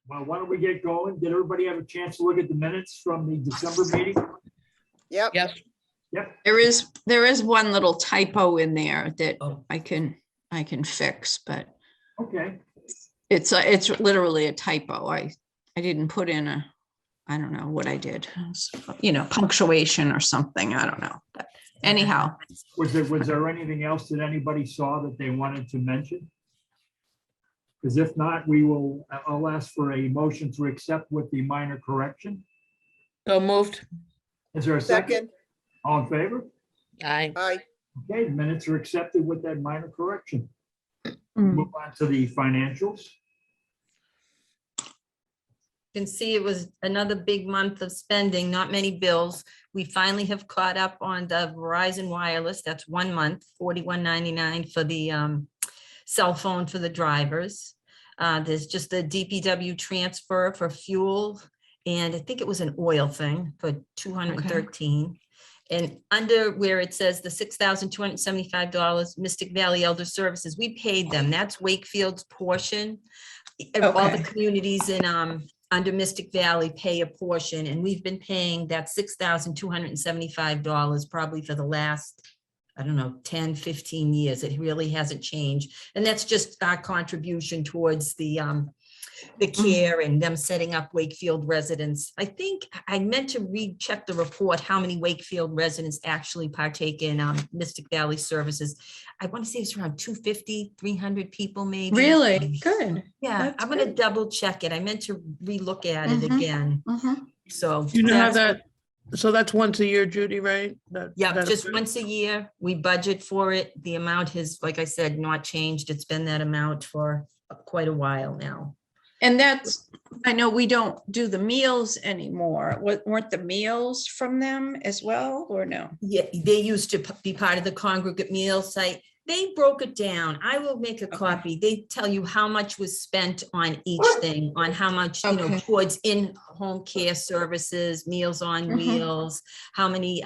Well, why don't we get going? Did everybody have a chance to look at the minutes from the December meeting? Yep. Yes. Yep. There is one little typo in there that Oh. I can fix, but Okay. it's literally a typo. I didn't put in I don't know what I did, punctuation or something. I don't know. But anyhow, Was there anything else that anybody saw that they wanted to mention? Because if not, I'll ask for a motion to accept with the minor correction. So moved. Is there a second? Second, All in favor? Aye. aye. Okay, the minutes are accepted with that minor correction. mm, Move on to the financials. You can see it was another big month of spending, not many bills. We finally have caught up on the Verizon Wireless. That's 1 month, $41.99 for the cell phone for the drivers. There's just the DPW transfer for fuel, and I think it was an oil thing for $213. And under where it says the $6,275 Mystic Valley Elder Services, we paid them. That's Wakefield's portion. All the Okay. communities in under Mystic Valley pay a portion, and we've been paying that $6,275 probably for the last, I don't know, 10, 15 years. It really hasn't changed. And that's just our contribution towards the care and them setting up Wakefield residents. I think I meant to recheck the report, how many Wakefield residents actually partake in Mystic Valley services. I want to say it's around 250, 300 people maybe. really good. Yeah, That's I'm gonna good. double check it. I meant to relook at it Mhm. again. Mhm. So. You know how that's- so that's once a year, Judy, right? Yeah, That- just once a year, we budget for it. The amount has, like I said, not changed. It's been that amount for quite a while now. And I know we don't do the meals anymore. Weren't the meals from them as well, or no? Yeah, they used to be part of the congregate meal site. They broke it down. I will make a copy. They tell you how much was spent on each thing, on how much, Okay. towards in-home care services, Meals on Mhm. Wheels, how many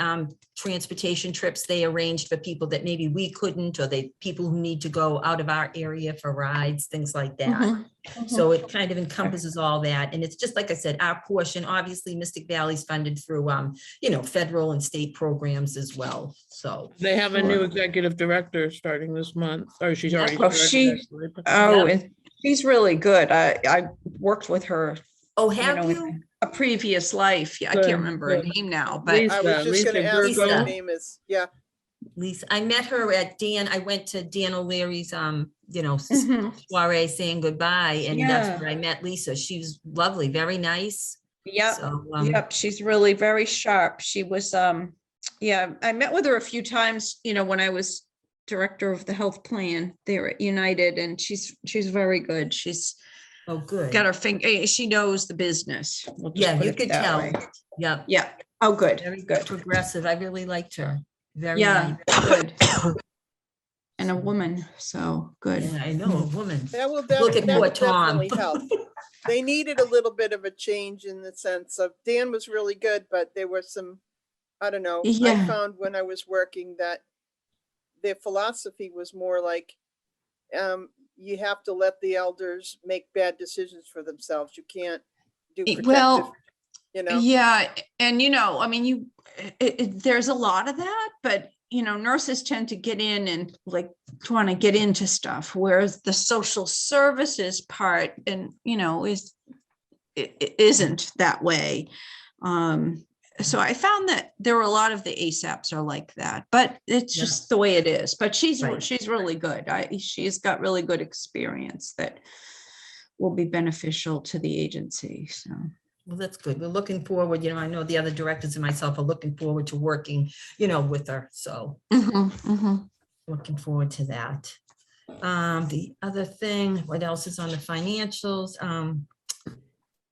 transportation trips they arranged for people that maybe we couldn't, or people who need to go out of our area for rides, things like that. Mhm. Mhm. So it kind of encompasses all that. And it's just, like I said, our portion, obviously Mystic Valley's funded through, federal and state programs as well. So. They have a new Sure. executive director starting this month, or she's Yeah. already. Oh, started, actually, but- Oh, Yep. and she's really good. I worked with her, Oh, you have know, you? in a previous life. Yeah, I Good, can't remember her good. name now, but Lisa, I was just gonna Lisa ask what her Gergo. name is. Yeah, Lisa, I met her at I went to Dan O'Leary's, Mhm. soiree saying goodbye, and Yeah. that's where I met Lisa. She was lovely, very nice. Yep. So, Yep, she's really very sharp. She was, yeah, I met with her a few times, when I was director of the health plan there at United, and she's very good. She's oh, good. got her finger, she knows the business. We'll just Yeah, put you it could that tell. way. Yep. Yeah. Oh, good, Very good. progressive. I really liked her. Very Yeah, nice. good. And a woman, so good. Yeah, I know, a woman. that will, Look at that poor will Tom. definitely help. They needed a little bit of a change in the sense of Dan was really good, but there were some, I don't know. I Yeah. found when I was working that their philosophy was more like, you have to let the elders make bad decisions for themselves. You can't do protective, Well, you know? yeah, and I mean, there's a lot of that, but nurses tend to get in and want to get into stuff, whereas the social services part isn't that way. So I found that there were a lot of the ASAPs are like that, but it's Yeah. just the way it is. But she's Right. really good. She's got really good experience that will be beneficial to the agency. So. Well, that's good. We're looking forward, I know the other directors and myself are looking forward to working, with her. So Mhm, mhm. looking forward to that. The other thing, what else is on the financials?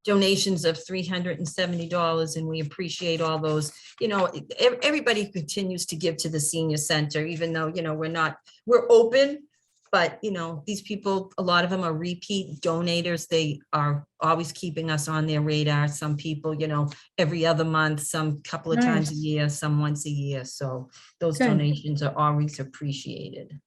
Donations of $370, and we appreciate all those. Everybody continues to give to the senior center, even though, we're open, but, these people, a lot of them are repeat donators. They are always keeping us on their radar. Some people, every other month, some couple of times a Nice. year, some once a year. So those Good. donations are always appreciated.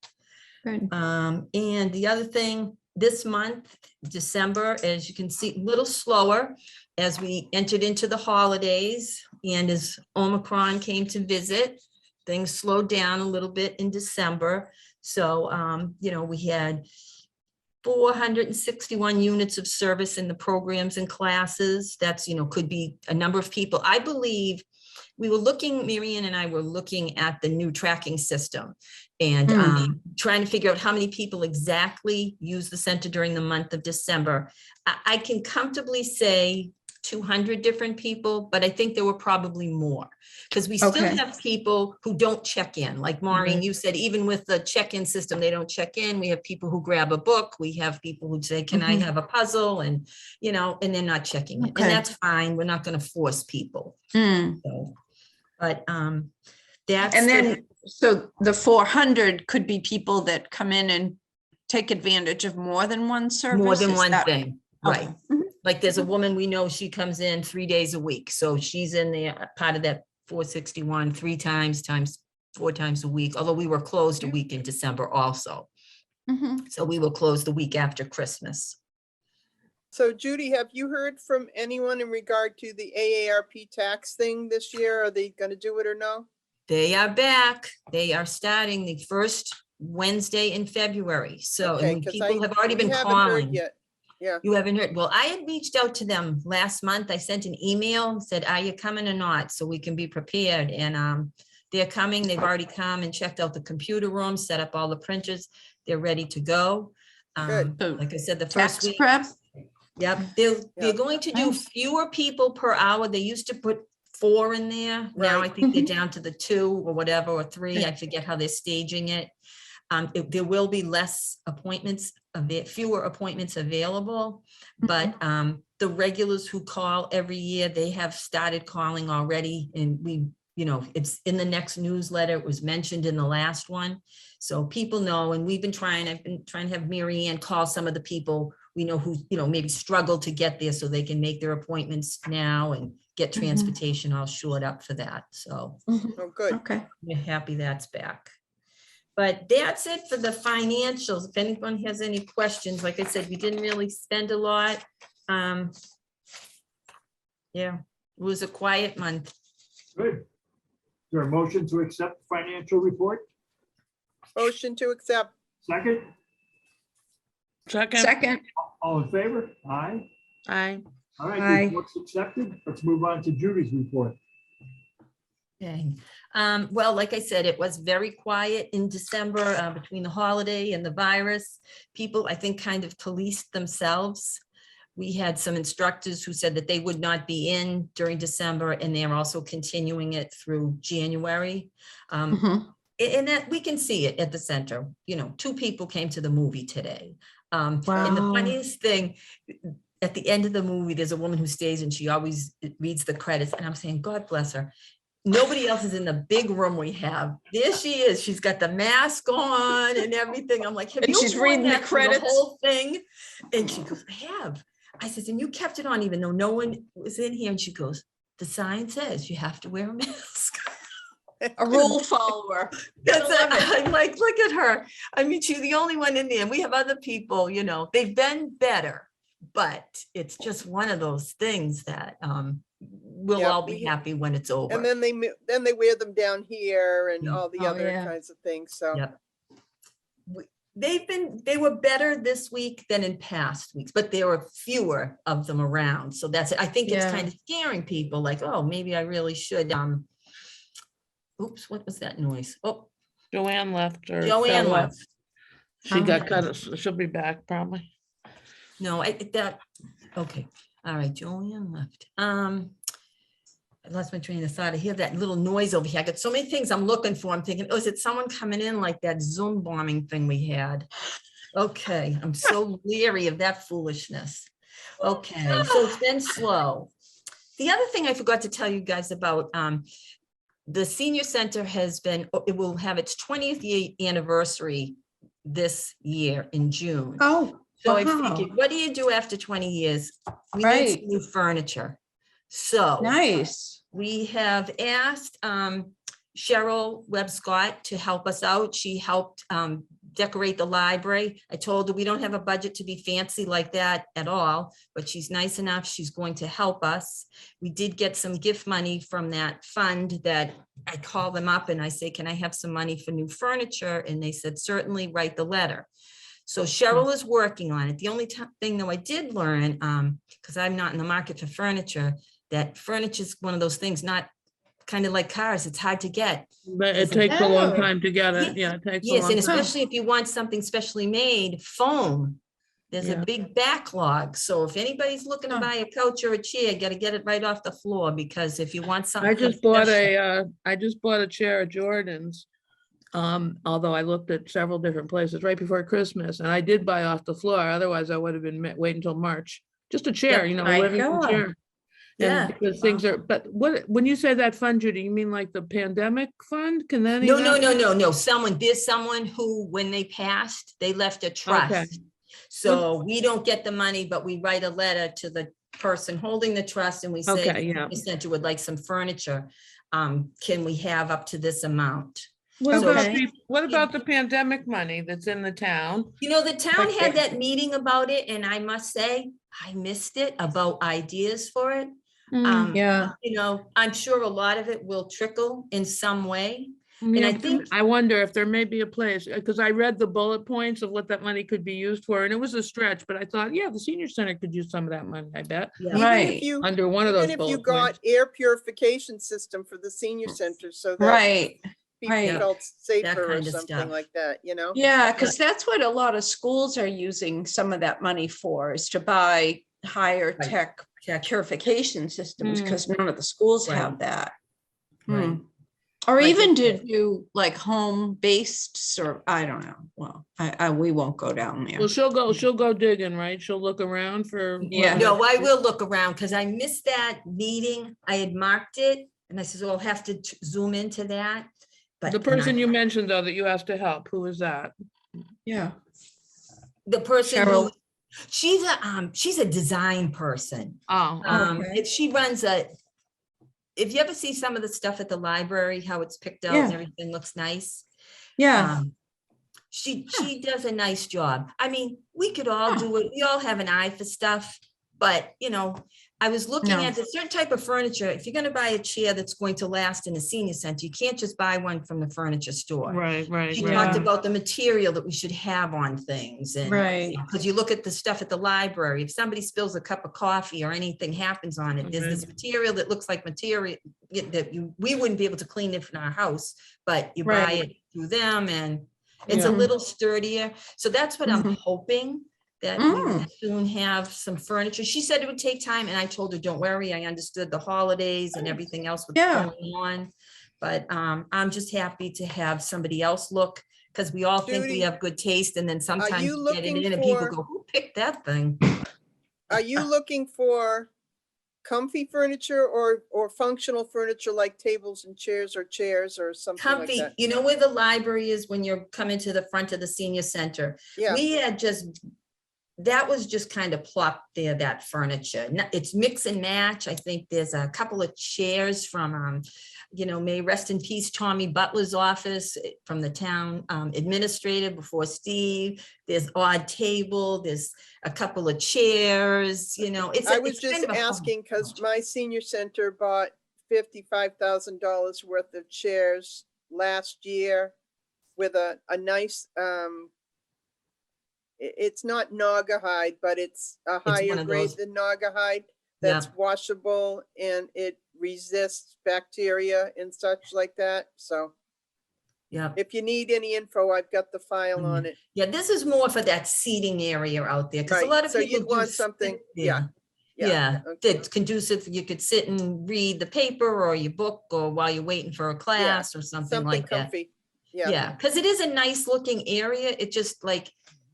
Good. And the other thing, this month, December, as you can see, a little slower as we entered into the holidays and as Omicron came to visit, things slowed down a little bit in December. So, you know, we had 461 units of service in the programs and classes. That's, you know, could be a number of people. I believe we were looking, Marianne and I were looking at the new tracking system and trying to figure out how many people exactly use the center during the month of December. I can comfortably say 200 different people, but I think there were probably more because we still Okay. have people who don't check in. Like Maureen, you said, even with the check-in system, they don't check in. We have people who grab a book. We have people who say, can I have a puzzle? And, you know, and they're not checking it. Okay. And that's fine. We're not going to force people. Mm. So, but that's. And the- then, so the 400 could be people that come in and take advantage of more than one service? More than Is one that- thing, Okay. right? Mhm. Like there's a woman we know, she comes in 3 days a week. So she's in there, part of that 461, 3 times, 4 times a week, although we were closed a week in December also. Mhm. So we will close the week after Christmas. So Judy, have you heard from anyone in regard to the AARP tax thing this year? Are they gonna do it or no? They are back. They are starting the first Wednesday in February. So Okay, and 'cause people have already we been haven't heard calling. yet. Yeah, You haven't heard? Well, I had reached out to them last month. I sent an email, and said, are you coming or not? So we can be prepared. And they're coming. They've already come and checked out the computer room, set up all the printers. They're ready to go. Good. So Like I said, the first tax week. prep? Yep, they're Yeah. going to do Nice. fewer people per hour. They used to put 4 in there. Now I Right. think they're down to the 2 or whatever, or 3. I forget how they're staging it. There will be less appointments, fewer appointments available, but the regulars who call every year, they have started calling already, and we, you know, it's in the next newsletter. It was mentioned in the last one. So people know, and I've been trying to have Mary Ann call some of the people we know who, you know, maybe struggle to get there so they can make their appointments now and get transportation all shored up for that. So oh, good. Okay. we're happy that's back. But that's it for the financials. If anyone has any questions, like I said, we didn't really spend a lot. Yeah, it was a quiet month. Good. Is there a motion to accept the financial report? Motion to accept. Second, Second, Second, all in favor? Aye. aye. All right, Aye. report's accepted. Let's move on to Judy's report. Okay. Well, like I said, it was very quiet in December between the holiday and the virus. People, I think, kind of policed themselves. We had some instructors who said that they would not be in during December, and they're also continuing it through January. Mhm. And that we can see it at the center. You know, 2 people came to the movie today. And the Wow. funniest thing, at the end of the movie, there's a woman who stays and she always reads the credits. And I'm saying, God bless her. Nobody else is in the big room we have. There she is. She's got the mask on and everything. I'm like, have And you she's worn reading the that through credits? whole thing? And she goes, I have. I said, and you kept it on even though no one was in here. And she goes, the sign says you have to wear a mask. A rule follower. That's Gotta love it. I'm like, look at her. I mean, she's the only one in there. And we have other people, you know, they've been better, but it's just one of those things that we'll Yeah, all be we- happy when it's over. And then they wear them down here and Mm. all the Oh, other yeah. kinds of things, so. Yep. They were better this week than in past weeks, but there were fewer of them around. So that's it. I think it's Yeah. kind of scaring people like, oh, maybe I really should. Oops, what was that noise? Oh, Joanne left or. Joanne fell off. left. She Oh, got yeah. cut. She'll be back probably. No, okay. All right, Joanne left. I lost my train of thought. I hear that little noise over here. I got so many things I'm looking for. I'm thinking, oh, is it someone coming in like that Zoom bombing thing we had? Okay, I'm so leery of that foolishness. Okay, so it's been slow. The other thing I forgot to tell you guys about, the senior center it will have its 20th year anniversary this year in June. Oh, So I wow. figured, what do you do after 20 years? We need Right. some new furniture. So Nice. we have asked Cheryl Webb Scott to help us out. She helped decorate the library. I told her we don't have a budget to be fancy like that at all, but she's nice enough. She's going to help us. We did get some gift money from that fund that I call them up and I say, can I have some money for new furniture? And they said, certainly, write the letter. So Cheryl is working on it. The only thing though I did learn, because I'm not in the market for furniture, that furniture is one of those things, not kind of like cars, it's hard to get. But it Is it- takes a long Oh. time to get it. Yeah, it takes a Yes, long and time. especially if you want something specially made, foam, there's a Yeah. big backlog. So if anybody's looking to Huh. buy a couch or a chair, you gotta get it right off the floor, because if you want something. I just bought special- I just bought a chair at Jordan's. Although I looked at several different places right before Christmas, and I did buy off the floor. Otherwise, I would have been waiting until March. Just a chair, you know, a My living room God. chair. Yeah. And because things are, but when you say that fund, Judy, you mean like the pandemic fund? Can that? No, no. There's someone who, when they passed, they left a trust. So we don't get the money, but we write a letter to the person holding the trust and we say, Okay, yeah. the center would like some furniture. Can we have up to this amount? What So about she- what about the pandemic money that's in the town? You know, the town Okay. had that meeting about it, and I must say, I missed it, about ideas for it. Yeah. You know, I'm sure a lot of it will trickle in some way. Yeah, I but think- I wonder if there may be a place, because I read the bullet points of what that money could be used for, and it was a stretch, but I thought, yeah, the senior center could use some of that money, I bet, Yeah. Even Right. if you, under one of even those if you bullet got points. air purification system for the senior center so that Right. people right. felt safer or kind of something stuff. like that, you know? Yeah, because that's what a lot of schools are using some of that money for, is to buy higher Right. tech purification systems, Mm. because none of the schools Right. have that. Right. Hmm. Or Like even it to is. do like home-based, or I don't know. Well, we won't go down there. Well, she'll go digging, right? She'll look around for. Yeah. No, I will look around, because I missed that meeting. I had marked it, and I said, well, I'll have to zoom into that. But The then I- person you mentioned, though, that you asked to help, who is that? Yeah. The person Cheryl. who, she's a design person. Oh, Okay. She runs if you ever see some of the stuff at the library, how it's picked out and Yeah. everything looks nice. Yeah. She does a nice job. I mean, we could all do it. We all have an eye for stuff, but you know, I was looking No. at a certain type of furniture. If you're gonna buy a chair that's going to last in a senior center, you can't just buy one from the furniture store. right. She right. talked Yeah. about the material that we should have on things, and Right. because you look at the stuff at the library, if somebody spills a cup of coffee or anything happens on it, there's this material that looks like material that we wouldn't be able to clean it in our house, but you buy Right. it through them and it's a Yeah. little sturdier. So that's what I'm Mhm. hoping, that we will soon have some furniture. She said it would take time, and I told her, don't worry, I understood the holidays and everything else was Yeah. going on. But I'm just happy to have somebody else look, because we all think we Judy, have good taste, and then sometimes you you get it looking in and people for- go, who picked that thing? Are you looking for comfy furniture or functional furniture like tables and chairs or something like Comfy, that? you know where the library is when you're coming to the front of the senior center? Yeah, We had that was just kind of plopped there, that furniture. It's mix and match. I think there's a couple of chairs from, may rest in peace, Tommy Butler's office from the town administrator before Steve. There's odd table, there's a couple of chairs, it's. I was it's kind just of a home. asking because my senior center bought $55,000 worth of chairs last year with a nice, it's not Naugahyde, but it's a one higher of grade those- than Naugahyde. Yeah. That's washable and it resists bacteria and such like that. So Yeah. if you need any info, I've got the file on it. Yeah, this is more for that seating area out there, because a Right, lot of so people you'd do want sit something- there. yeah, Yeah, okay. that's conducive, you could sit and read the paper or your book, or while you're waiting for a class or something Something like that. comfy. Yeah, Yeah, because it is a nice looking area, it just like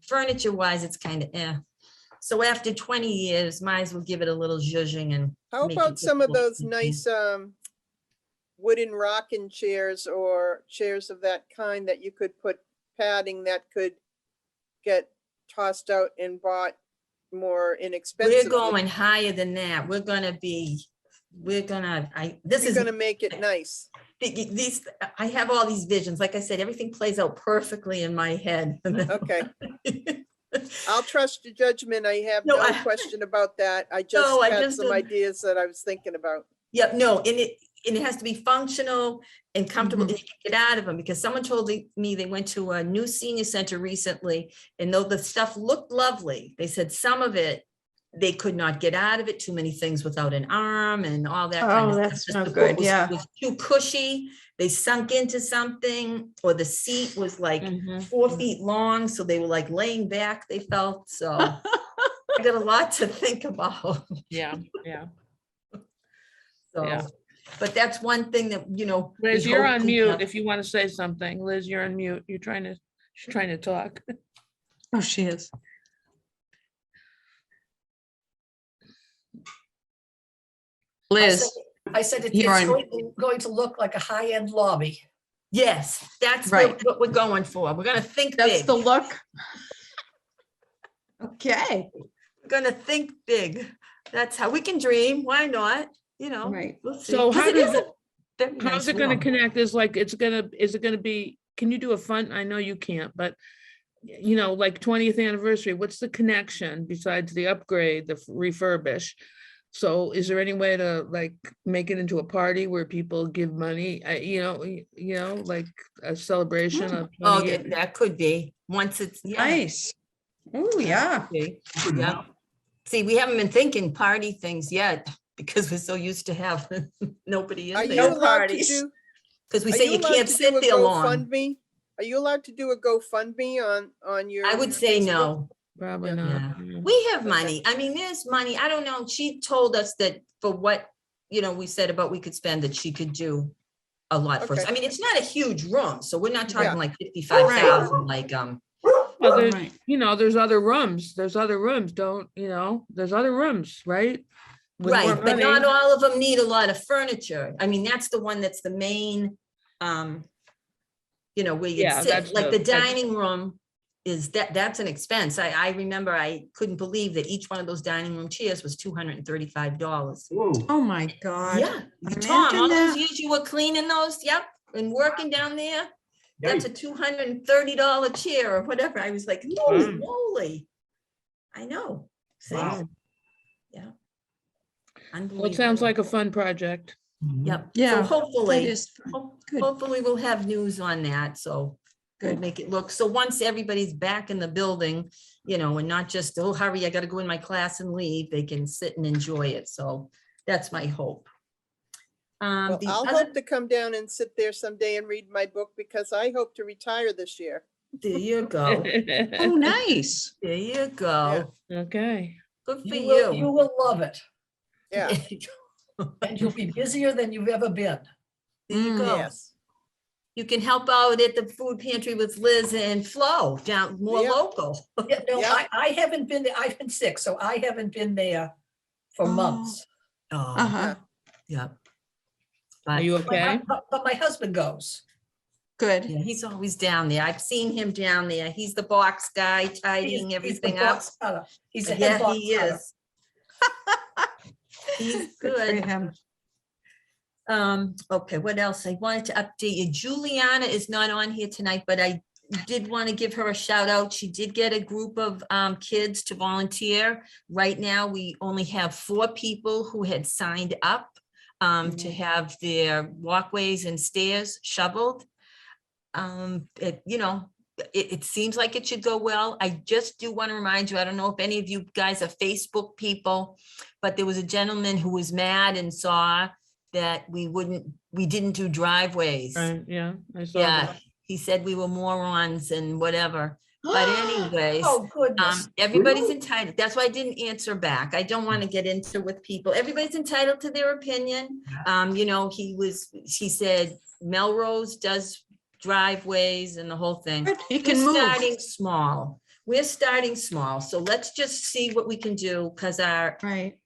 furniture wise, it's kind of So after 20 years, might as well give it a little zhuzhing and. how make it about look some of more those comfy. nice wooden rocking chairs or chairs of that kind that you could put padding that could get tossed out and bought more inexpensive? We're going higher than that. We're gonna be we're gonna, this You're is, gonna make it nice. these, I have all these visions. Like I said, everything plays out perfectly in my head. Okay, I'll trust your judgment. I have No, no I- question about that. I No, just I had just some don't- ideas that I was thinking about. Yep, no, and it has to be functional and comfortable, and you can get out of them, because someone told me they went to a new senior center recently, and though the stuff looked lovely, they said some of it, they could not get out of it, too many things without an arm and all that kind Oh, of stuff. that's Just no the good, book was- yeah. was too cushy, they sunk into something, or the seat was like Mhm. 4 feet long, so they were like laying back, they felt, so. I got a lot to think about. Yeah, yeah. So, Yeah. but that's one thing that, you know. we Liz, you're hope on to mute have- if you want to say something. Liz, you're on mute. She's trying to talk. Oh, she is. Liz, I said it's You're on. going to look like a high-end lobby. Yes, that's Right. what we're going for. We're gonna think that's big. the look. Okay, We're gonna think big. That's how we can dream. Why not? You know. right. We'll see. So 'Cause how it does is a very How's nice it gonna room. connect? Is it gonna be, can you do a fun, I know you can't, but you know, like 20th anniversary, what's the connection besides the upgrade, the refurbish? So is there any way to like make it into a party where people give money, like a celebration of Oh, 20 years? that could be, once it's, yeah. Nice. Oh, yeah. Okay, yeah. See, we haven't been thinking party things yet, because we're so used to having nobody Are in you there. No allowed to parties. do? Because we Are say you you allowed can't to sit do a there long. GoFundMe? Are you allowed to do a GoFundMe on your? I would say Facebook? no. Probably Yeah. not. Yeah. yeah. We have money. I mean, there's money. I don't know. She told us that for what, we said about we could spend, that she could do a lot for us. Okay. I mean, it's not a huge room, so we're not talking Yeah. like 55,000, like, Well, there's, Right. there's other rooms, there's other rooms, there's other rooms, right? With more right, but not money. all of them need a lot of furniture. I mean, that's the one that's the main, where you Yeah, that's sit, like the that's- dining room is that's an expense. I remember I couldn't believe that each one of those dining room chairs was $235. Whoa. Oh, my God. Yeah, Tom, Imagine all those that. years you were cleaning those, yep, and working down there, that's a Yikes. $230 chair or whatever. I was like, holy Wow. moly. I know. See? Wow. Yeah. Well, it sounds like a fun project. Yep. Yeah, So That hopefully, is fun. Good. hopefully we'll have news on that, so. We'll Good. make it look, so once everybody's back in the building, and not just, oh, hurry, I gotta go in my class and leave, they can sit and enjoy it, so that's my hope. Well, The I'll other- hope to come down and sit there someday and read my book, because I hope to retire this year. There you go, Oh, nice. there you go, Okay. good for You you. will love it, Yeah, and you'll be busier than you've ever been. There you Mm. go. yes. You can help out at the food pantry with Liz and Flo down more Yeah. local. Yeah, no, Yeah. I haven't been there. I've been sick, so I haven't been there for Oh. months. Oh, Uh-huh. yeah. Are But you But okay? but my husband goes. Good. yeah, he's always down there. I've seen him down there. He's the box guy He's- tidying he's the everything up. box cutter. He's a head Yeah, box he cutter. is. He's Good for good. him. Okay, what else? I wanted to update you. Juliana is not on here tonight, but I did want to give her a shout out. She did get a group of kids to volunteer. Right now, we only have 4 people who had signed up to have their walkways and stairs shoveled. It seems like it should go well. I just do want to remind you, I don't know if any of you guys are Facebook people, but there was a gentleman who was mad and saw that we didn't do driveways. Right, yeah, I saw Yeah, that. he said we were morons and whatever. But anyways, Oh, goodness. everybody's entitled. That's why I didn't answer back. I don't want to get into with people. Everybody's entitled to their opinion. He said Melrose does driveways and the whole thing. Good. He We're can move. starting small. We're starting small. So let's just see what we can do, because our Right.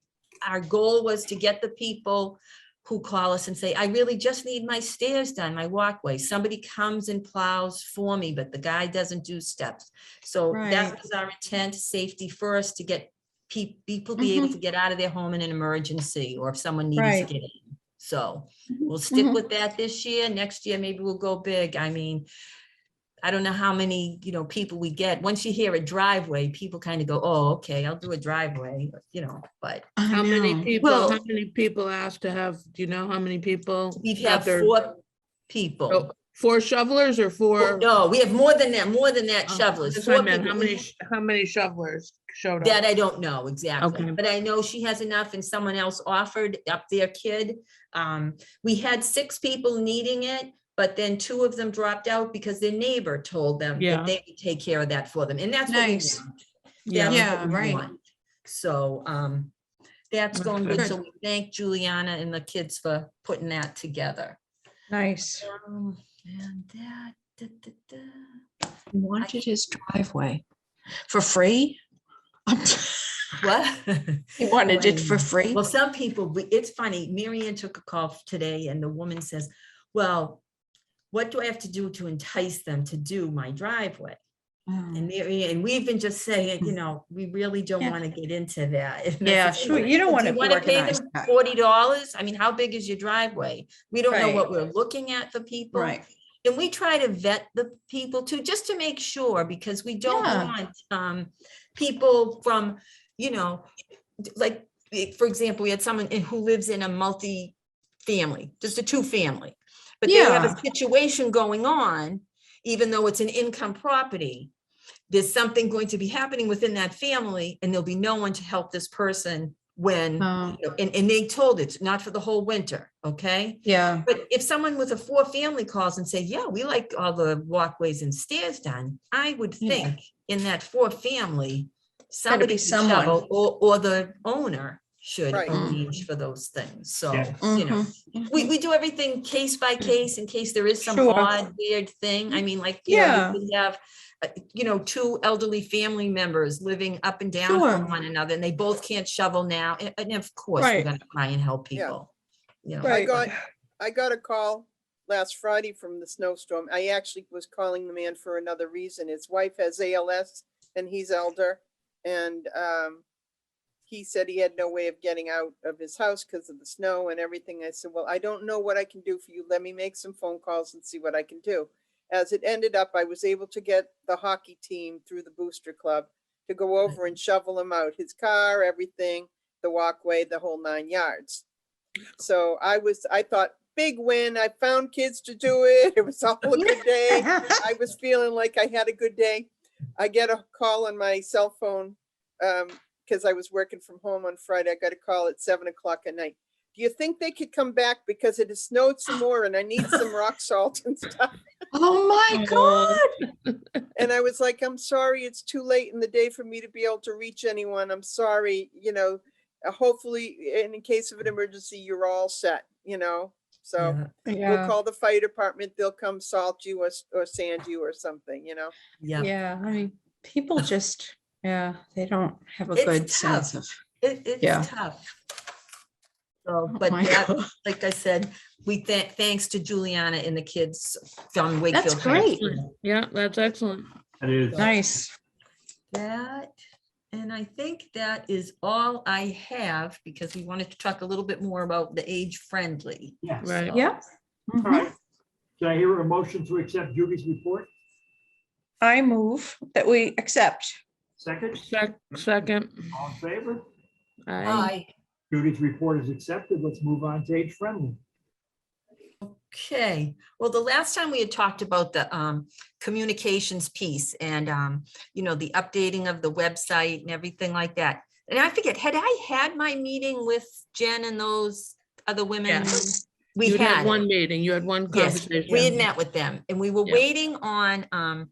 goal was to get the people who call us and say, I really just need my stairs done, my walkway. Somebody comes and plows for me, but the guy doesn't do steps. So Right. that was our intent, safety first, to get people be able Mhm. to get out of their home in an emergency, or if someone needed Right. to get in. So we'll stick Mhm. with that this year. Next year, maybe we'll go big. I mean, I don't know how many, people we get. Once you hear a driveway, people kind of go, oh, okay, I'll do a driveway, but I How many know. people, Well, how many people asked to have, do you know how many people? we've got had their- 4 people. Oh, 4 shovelers or 4? No, we have more than that Oh, shovelers. that's what I 4 meant. people. How many shovelers showed up? That I don't know exactly, Okay. but I know she has enough, and someone else offered up their kid. We had 6 people needing it, but then 2 of them dropped out because their neighbor told them Yeah. that they would take care of that for them, and that's what we Nice. want. Yeah. That's Yeah, what we right. want. So, that's That's going good. good. So we thank Juliana and the kids for putting that together. nice. And that, He wanted his driveway for free. what? He wanted it for free. Well, some people, it's funny, Mary Ann took a call today and the woman says, well, what do I have to do to entice them to do my driveway? And Mary, and we've been just saying, we really don't Yeah. want to get into that. And I Yeah, said, sure. You don't want to wanna pay organize them that. $40? I mean, how big is your driveway? We don't know Right. what we're looking at for people. Right. And we try to vet the people too, just to make sure, because we don't Yeah. want people from, like, for example, we had someone who lives in a multi-family, just a 2-family. But they have Yeah. a situation going on, even though it's an income property. There's something going to be happening within that family, and there'll be no one to help this person when, and they told it's not for the whole winter, okay? Yeah. But if someone with a 4-family calls and say, yeah, we like all the walkways and stairs done, I would Yeah. think in that 4-family, somebody be should someone. shovel, or the owner should Right. arrange for those things. So, Yeah. Mhm. we do everything case by case in case there is some Sure. odd, weird thing. I mean, like, Yeah. you could have, 2 elderly family members living up and down Sure. from one another, and they both can't shovel now. And of course, we're Right. gonna try and help Yeah. people. Right. I got a call last Friday from the snowstorm. I actually was calling the man for another reason. His wife has ALS and he's elder. And he said he had no way of getting out of his house because of the snow and everything. I said, well, I don't know what I can do for you. Let me make some phone calls and see what I can do. As it ended up, I was able to get the hockey team through the booster club to go over and shovel him out, his car, everything, the walkway, the whole 9 yards. So I thought, big win. I found kids to do it. It was all a good day. I was feeling like I had a good day. I get a call on my cell phone because I was working from home on Friday. I got a call at 7:00 at night. Do you think they could come back because it has snowed some more and I need some rock salt and stuff? Oh my God. And I was like, I'm sorry, it's too late in the day for me to be able to reach anyone. I'm sorry, hopefully in case of an emergency, you're all set, So we'll Yeah. call the fire department. They'll come salt you or sand you or something, Yeah. Yeah. I mean, people just, they don't have a It's good tough. sense of. It's Yeah. tough. So, Oh but my that, God. like I said, we thanks to Juliana and the kids from Wakefield. That's High great. School. Yeah, that's excellent. That is. Nice. That, and I think that is all I have, because we wanted to talk a little bit more about the age friendly. Yes. Right. Yeah. All Mhm. right. Can I hear a motion to accept Judy's report? I move that we accept. Second, Second. all in favor? Aye. Aye. Judy's report is accepted. Let's move on to age friendly. Okay, well, the last time we had talked about the communications piece and the updating of the website and everything like that. And I forget, had I had my meeting with Jen and those other women? Yes. We You had had. one meeting, you had one Yes, conversation. we had met with them and we were Yeah. waiting on,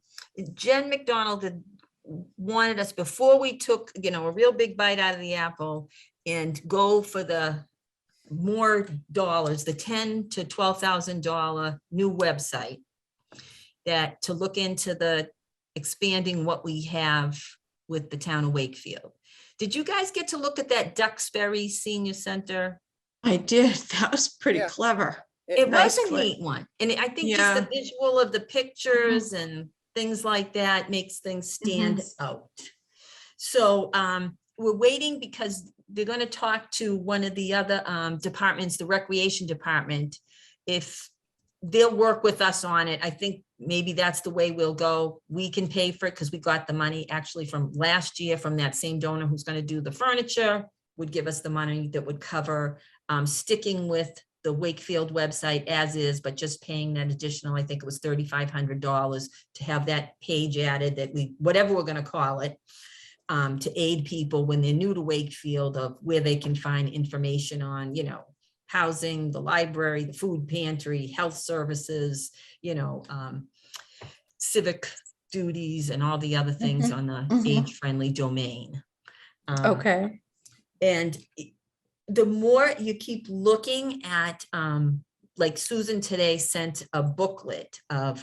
Jen McDonald had wanted us, before we took, a real big bite out of the apple and go for the more dollars, the $10,000 to $12,000 new website, that to look into the expanding what we have with the town of Wakefield. Did you guys get to look at that Duxbury Senior Center? I did. That was pretty Yeah. clever. It Nice was a clip. neat one. And I think just Yeah. the visual of the pictures and things like that makes things stand out. So we're waiting because they're gonna talk to one of the other departments, the recreation department. If they'll work with us on it, I think maybe that's the way we'll go. We can pay for it because we got the money actually from last year from that same donor who's gonna do the furniture, would give us the money that would cover sticking with the Wakefield website as is, but just paying that additional, I think it was $3,500 to have that page added that we, whatever we're gonna call it, to aid people when they're new to Wakefield of where they can find information on, you know, housing, the library, the food pantry, health services, you know, civic duties and all the other things on the age-friendly domain. Okay. And the more you keep looking at, like Susan today sent a booklet of,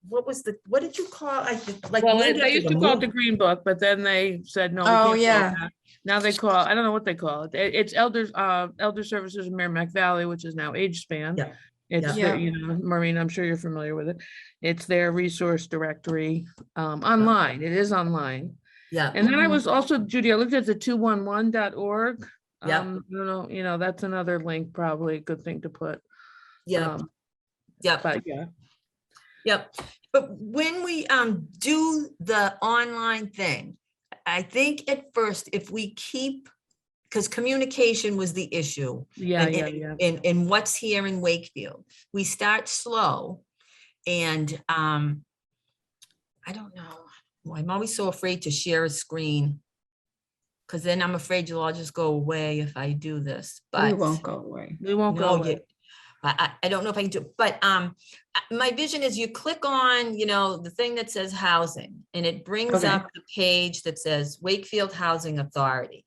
what did you call? Like Well, named they after used the to call it the movie. Green Book, but then they said, no. we Oh, can't call it yeah. that. Now they call, I don't know what they call it. It's Elder Services in Merrimack Valley, which is now Age Span. Yeah. It's Yeah. their, you know, Maureen, I'm sure you're familiar with it. It's their resource directory, online. It is online. Yeah, And then I was also, Judy, I looked at the 211.org. Yeah. I don't know, you know, that's another link, probably a good thing to put. yeah, yeah. But yeah, Yep, but when we do the online thing, I think at first, if we keep, because communication was the issue. yeah, and- yeah, and- yeah. And what's here in Wakefield, we start slow and I don't know, I'm always so afraid to share a screen. Because then I'm afraid you'll all just go away if I do this, but. We won't go away. We won't go No, away. I don't know if I can do, it, but my vision is you click on, you know, the thing that says housing and it brings Okay. up the page that says Wakefield Housing Authority.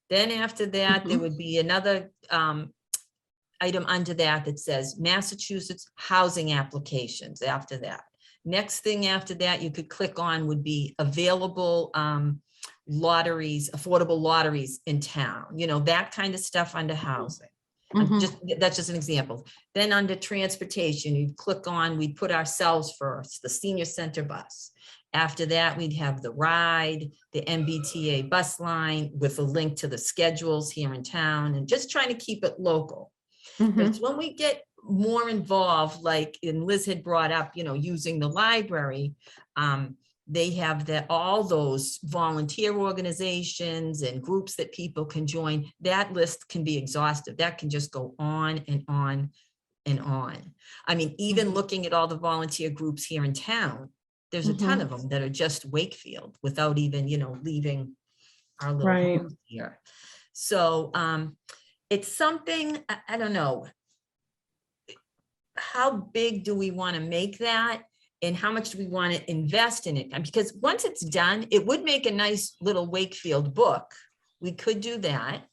Then after that, there would be another item under that that says Massachusetts housing applications after that. Next thing after that, you could click on would be available lotteries, affordable lotteries in town, you know, that kind of stuff under housing. That's just an example. Then under transportation, you'd click on, we'd put ourselves first, the senior center bus. After that, we'd have the ride, the MBTA bus line with a link to the schedules here in town and just trying to keep it local. But it's when we get more involved, like, and Liz had brought up, you know, using the library, they have all those volunteer organizations and groups that people can join. That list can be exhaustive. That can just go on and on and on. I mean, even looking at all the volunteer groups here in town, there's a ton of them that are just Wakefield without even, you know, leaving our little Right. home here. So it's something, I don't know. How big do we want to make that? And how much do we want to invest in it? Because once it's done, it would make a nice little Wakefield book. We could do that.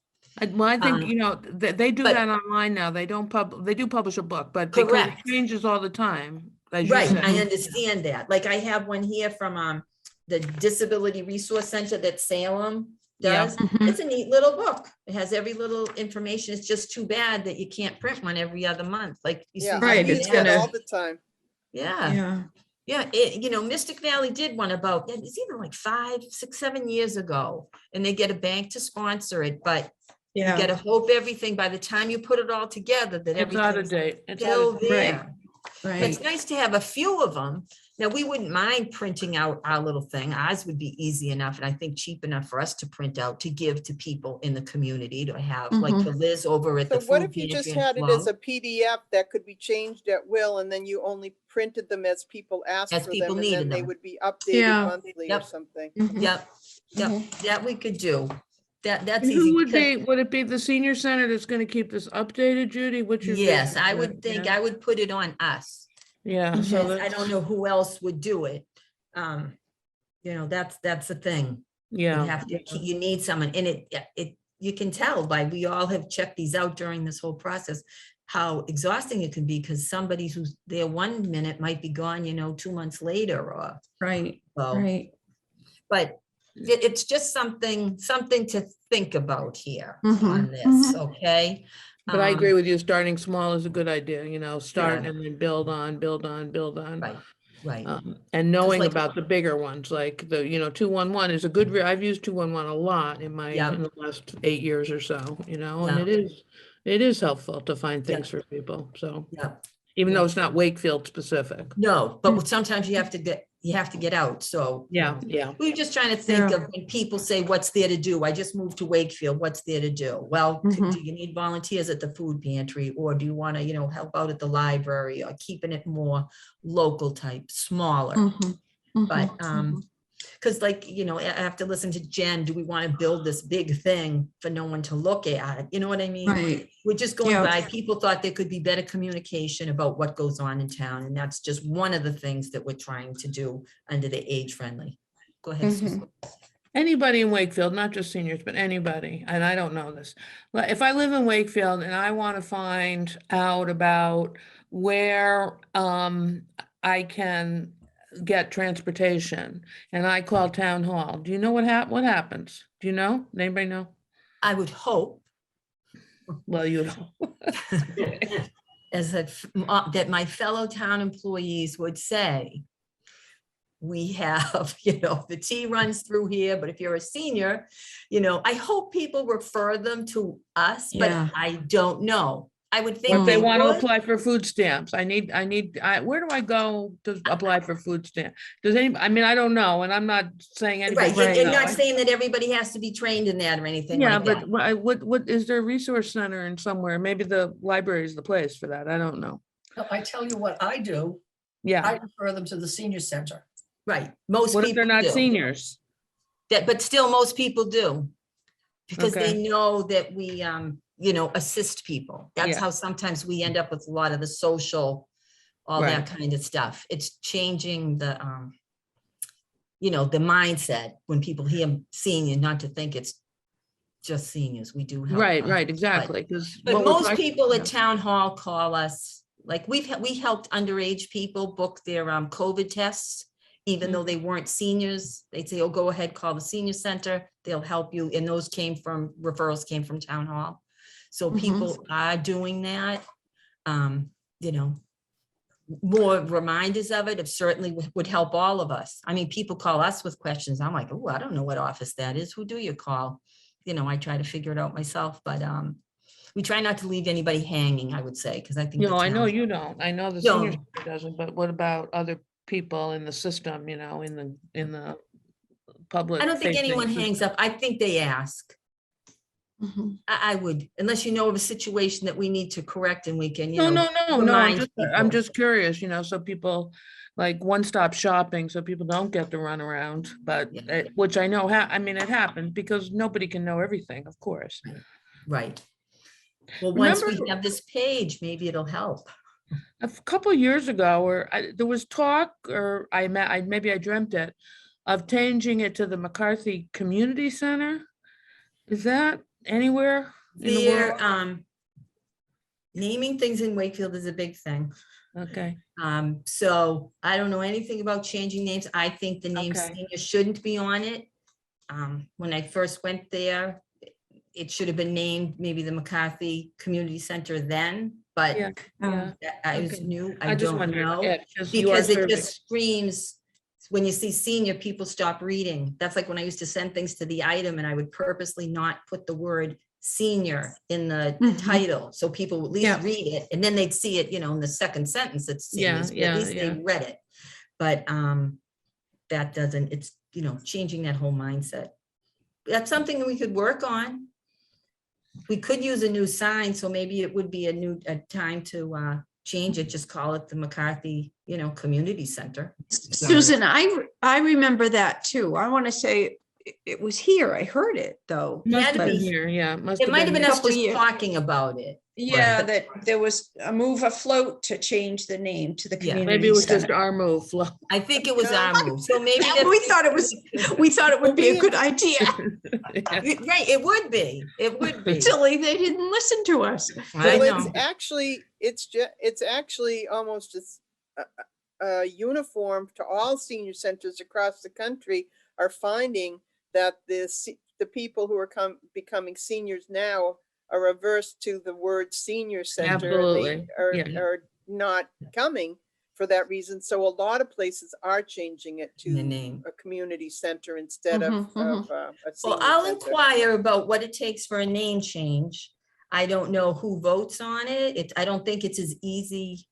Well, I think, you know, they do but- that online now. They don't they do publish a book, but because it Correct. changes all the time. As you Right, said. I understand that. Like I have one here from the Disability Resource Center that Salem Yeah. does. It's a neat little book. It has every little information. It's just too bad that you can't print one every other month, like you see. Yeah, some I Right, use it's of that that. gonna- all the time. Yeah, yeah, you know, Mystic Valley did one about, it's even like 5, 6, 7 years ago. And they get a bank to sponsor it, but you gotta hope everything, by the time you put it all together, that It's out of everything's date. It's out still of date. there. Right. It's nice to have a few of them. Now, we wouldn't mind printing out our little thing. Ours would be easy enough and I think cheap enough for us to print out to give to people in the community to have, like for Liz over at So the what food if you just pantry in had it as Flow. a PDF that could be changed at will and then you only printed them as people asked As for people them and needed then they them. would be updated Yeah. monthly or Yep. something? Yep, yep, that we could do. That's And easy. who would because- would it be the senior center that's going to keep this updated, Judy? What's your? Yes, vision I for would it? think Yeah. I would put it on us. Yeah, so Because I that's, don't know who else would do it. You know, that's the thing. You yeah. have to, you need someone, and it, you can tell by, we all have checked these out during this whole process, how exhausting it can be, because somebody who's there 1 minute might be gone, you know, 2 months later, or, Right, so, right. but it's just something to think about here Mhm, on this, okay? But I agree with you, starting small is a good idea, you know, start Yeah. and then build on, build on, build on. Right, Right. And knowing like- about the bigger ones, like the, 211 is a good, I've used 211 a lot in Yeah. in the last 8 years or so, and Yeah. it is helpful to find Yeah. things for people, so, Yeah. even Yeah. though it's not Wakefield specific. No, but sometimes you have to get out, so. Yeah, yeah. We were just trying to think Yeah. of when people say, what's there to do? I just moved to Wakefield, what's there to do? Well, Mhm. do you need volunteers at the food pantry, or do you want to, help out at the library, or keeping it more local type, smaller? Mhm, mhm, But, mhm. because after listening to Jen, do we want to build this big thing for no one to look at? You know what I mean? Right, We're just going Yeah. by, people thought there could be better communication about what goes on in town, and that's just one of the things that we're trying to do under the age friendly. Go ahead, Susan. Anybody in Wakefield, not just seniors, but anybody, and I don't know this. Like, if I live in Wakefield and I want to find out about where I can get transportation and I call town hall, do you know what happens? Do you know? Anybody know? I would hope Well, you know. that my fellow town employees would say, we have, the T runs through here, but if you're a senior, I hope people refer them to us, but Yeah. I don't know. I would Or think if they they want to would. apply for food stamps, where do I go to apply for food stamp? I don't know, and I'm not saying anybody. Right, should and know. not saying that everybody has to be trained in that or anything Yeah, like that. but what is there a resource center in somewhere? Maybe the library is the place for that. I don't know. No, I tell you what I do, Yeah. I refer them to the senior center. Right, most What if they're people not do. seniors? But still, most people do. Because they Okay. know that we, assist people. That's Yeah. how sometimes we end up with a lot of the social, all that Right. kind of stuff. It's changing the mindset when people hear senior, not to think it's just seniors. We do help. Right, them. right, exactly, because. But most people at town hall call us, like we helped underage people book their COVID tests, even though they weren't seniors. They'd say, oh, go ahead, call the senior center, they'll help you. And those referrals came from town hall. So Mhm. people are doing that. More reminders of it certainly would help all of us. I mean, people call us with questions. I'm like, oh, I don't know what office that is. Who do you call? I try to figure it out myself, but we try not to leave anybody hanging, I would say, because I think. No, I know town- you don't. I know the No. senior center doesn't, but what about other people in the system, in the public? I don't think facing anyone hangs system? up. I think they ask. Mhm. I would, unless you know of a situation that we need to correct and we can, No, I'm remind I'm people. just curious, so people, like one-stop shopping, so people don't get to run around, but, Yeah. which I know, it happens because nobody can know everything, of course. Right. Well, once we Remember- have this page, maybe it'll help. A couple of years ago, there was talk, or maybe I dreamt it, of changing it to the McCarthy Community Center. Is that anywhere in the world? They're, naming things in Wakefield is a big thing. Okay, So I don't know anything about changing names. I think the name Okay. senior shouldn't be on it. When I first went there, it should have been named maybe the McCarthy Community Center then, but yeah, yeah. I was Okay. new. I I just don't wondered, know. yeah, because you are Because it serving. just screams, when you see senior, people stop reading. That's like when I used to send things to the item and I would purposely not put the word senior in the Mhm. title, so people would at Yeah. least read it, and then they'd see it, in the second sentence, it's Yeah, seniors, but at yeah, least they yeah. read it. But that doesn't, it's, changing that whole mindset. That's something we could work on. We could use a new sign, so maybe it would be a time to change it, just call it the McCarthy, Community Center. Susan, I remember that too. I want to say it was here. I heard it though. Must had have to been be- here, yeah. It might have been us couple just years. talking about it. Yeah, Right. that there was a move afloat to change the name to the Yeah. community. Maybe it was just center. our move, Flo. I think it was Yeah. our move, so maybe. We thought it would be a good idea. Right, it would be, Silly, they didn't listen to us. I Well, know. it's actually almost a uniform to all senior centers across the country are finding that the people who are becoming seniors now are averse to the word senior center. and they Absolutely, yeah. are not coming. for that reason. So a lot of places are changing it The to name. a community center instead of, Mhm, mhm. a Well, senior I'll center. inquire about what it takes for a name change. I don't know who votes on it. I don't think it's as easy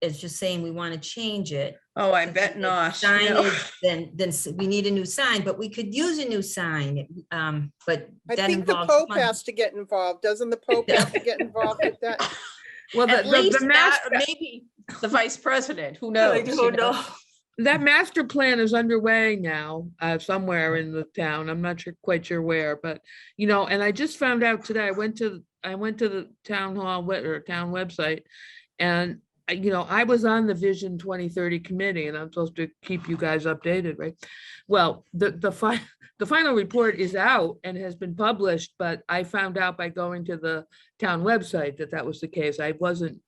as just saying we want to change it. Oh, I If bet we get not. No. Signage, then we need a new sign, but we could use a new sign, but I that think the involves Pope money. has to get involved. Doesn't the Pope have to get involved with that? Well, At least the that, master, maybe the vice president, who I knows? you don't know? know. that master plan is underway now, somewhere in the town. I'm not sure, quite sure where, but, you know, and I just found out today, I went to the town hall or town website, and you know, I was on the Vision 2030 committee, and I'm supposed to keep you guys updated, right? Well, the final report is out and has been published, but I found out by going to the town website that was the case. I wasn't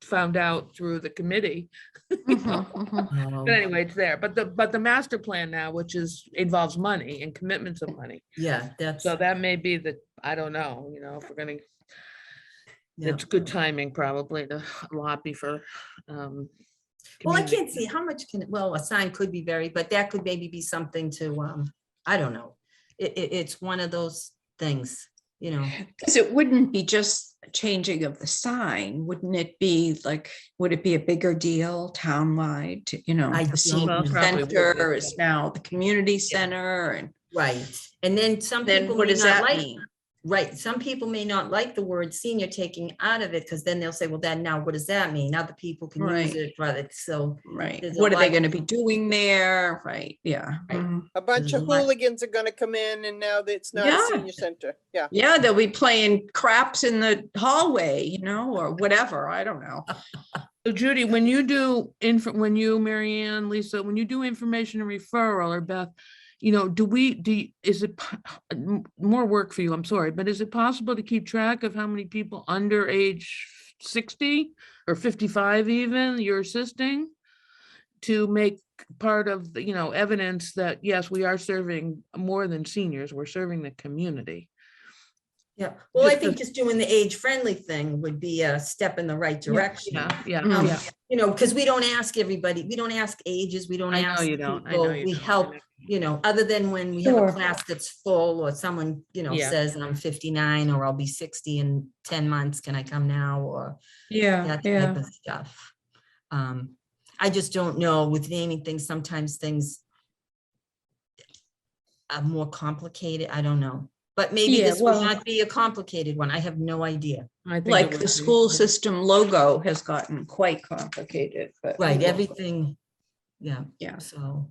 found out through the committee. Mhm, mhm. Oh, But anyway, it's there. But the master plan now, which involves money and commitments of money. yeah, that's, So that may be I don't know, you know, if we're gonna, yeah. it's good timing probably to lobby for. Well, I community. can't see how much well, a sign could be very, but that could maybe be something to, I don't know. It's one of those things, you know. Because it wouldn't be just a changing of the sign, wouldn't it be like, would it be a bigger deal townwide? You know, I the don't senior know. Probably would be, center yeah. is now the community center, and Right. And then some then people what may does not that like, mean? right, some people may not like the word senior taking out of it, because then they'll say, well, then now what does that mean? Other people can use Right. it, rather, so. Right. There's a What are they lot- going to be doing there? Right. Yeah. Right. Mhm. A bunch There's of a lot- hooligans are gonna come in and now that it's not a Yeah. senior center. Yeah. Yeah, they'll be playing craps in the hallway, you know, or whatever. I don't know. So Judy, when you do, when you, Mary Ann, Lisa, when you do information and referral, or Beth, you know, is it more work for you? I'm sorry, but is it possible to keep track of how many people under age 60 or 55 even you're assisting? To make part of the, you know, evidence that, yes, we are serving more than seniors, we're serving the community. Yeah, well, I Just think to- just doing the age-friendly thing would be a step in the right direction. Yeah, Mm. yeah. You know, because we don't ask everybody, we don't ask ages, we don't I know ask you don't, I know people, you we don't. help, you know, other than when we have a Sure. class that's full, or someone, you know, Yeah. says, I'm 59, or I'll be 60 in 10 months, can I come now, or Yeah. that type Yeah. of stuff. I just don't know, with naming things, sometimes things are more complicated, I don't know. But maybe Yeah, this would well- not be a complicated one, I have no idea. I think it Like would the be. school system logo has gotten quite complicated, but. Right, everything, yeah. Yeah. So,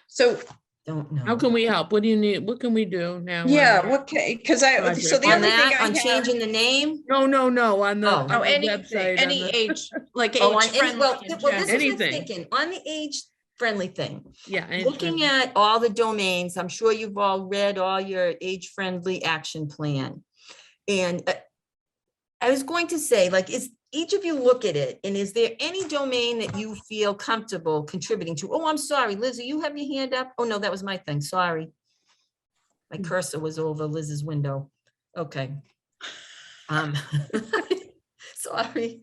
So, don't know. How can we help? What do you need? What can we do now? yeah, on- what can, because so Project. the On other thing that, I on have. changing the name? No, on the, Oh. on Oh, the anything, website. any on the- age, like Oh, on age any, friendly. well, in well, this is general. what I'm Anything. thinking, on the age-friendly thing. Yeah. Looking at all the domains, I'm sure you've all read all your age-friendly action plan. And I was going to say, like, is each of you look at it, and is there any domain that you feel comfortable contributing to? Oh, I'm sorry, Lizzie, you have your hand up? Oh, no, that was my thing, sorry. My cursor was over Liz's window. Okay. Sorry.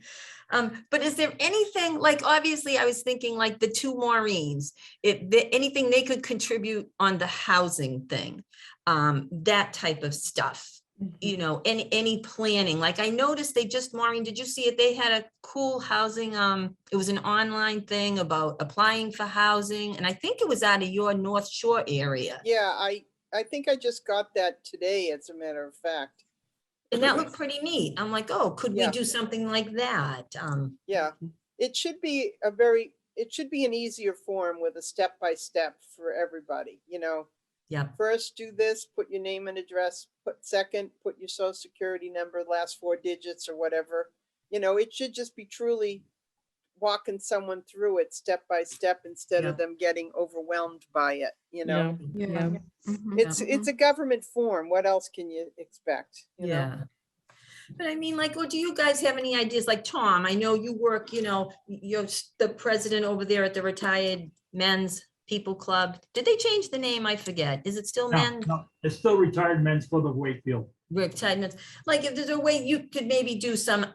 But is there anything, like, obviously, I was thinking like the two Maureen's, anything they could contribute on the housing thing, that type of stuff. You know, any planning, like I noticed they just, Maureen, did you see it? They had a cool housing, it was an online thing about applying for housing, and I think it was out of your North Shore area. Yeah, I think I just got that today, as a matter of fact. And that looked pretty neat. I'm like, oh, could we Yeah. do something like that? Yeah, it should be it should be an easier form with a step-by-step for everybody, you know. Yeah. First, do this, put your name and address, second, put your social security number, last 4 digits or whatever. You know, it should just be truly walking someone through it step by step instead of Yeah. them getting overwhelmed by it, you know. Yeah. Mhm. It's a government form. What else can you expect? You know? Yeah. But I mean, like, well, do you guys have any ideas? Like Tom, I know you work, you know, you're the president over there at the Retired Men's People Club. Did they change the name? I forget. Is it still No, men? no, it's still Retired Men's Club of Wakefield. Riptide, like if there's a way you could maybe do some,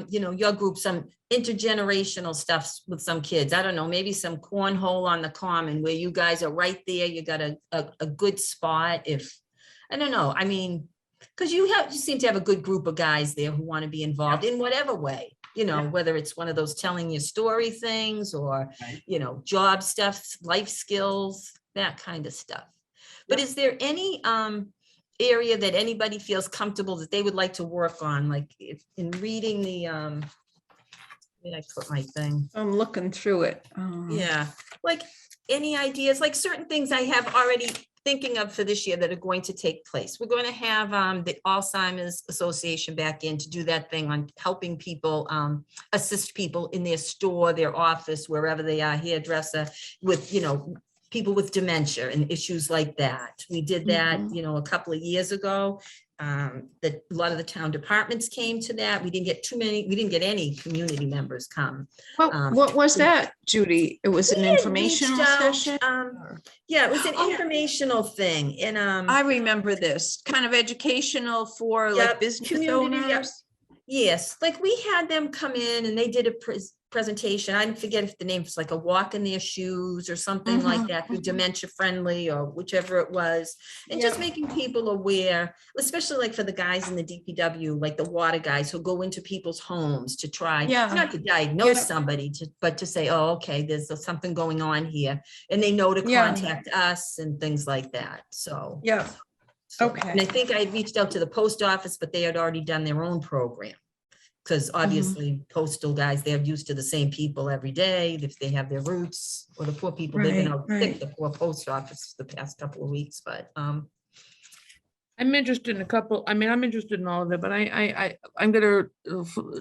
your group, some intergenerational stuff with some kids. I don't know, maybe some cornhole on the common where you guys are right there. You got a good spot. If, I don't know, I mean, because you seem to have a good group of guys there who want to be involved in whatever way, whether it's one of those telling your story things or, Right. job stuff, life skills, that kind of stuff. But is there any, area that anybody feels comfortable that they would like to work on, like if in reading the where did I put my thing? I'm looking through it. Yeah, like any ideas, like certain things I have already thinking of for this year that are going to take place. We're going to have the Alzheimer's Association back in to do that thing on helping people, assist people in their store, their office, wherever they are, hairdresser, with, people with dementia and issues like that. We did that, a couple of years ago. That a lot of the town departments came to that. We didn't get any community members come. What was that, Judy? It was an We had informational reached out, session? Yeah, it was an informational thing and I remember this, kind of educational for Yep, like business community, yep. owners. yes, like we had them come in and they did a presentation. I forget if the name was like a walk in their shoes or something like that, for dementia friendly or whichever it was. And just making people aware, especially like for the guys in the DPW, like the water guys who go into people's homes to try, not to diagnose somebody, but to say, oh, okay, there's something going on here. And they know to contact us and things like that. So. Okay. And I think I had reached out to the post office, but they had already done their own program. Because obviously postal guys, they're used to the same people every day, if they have their roots, or the poor people, they've been out sick, the poor post office the past couple of weeks, but I'm interested in I'm interested in all of it, but I'm gonna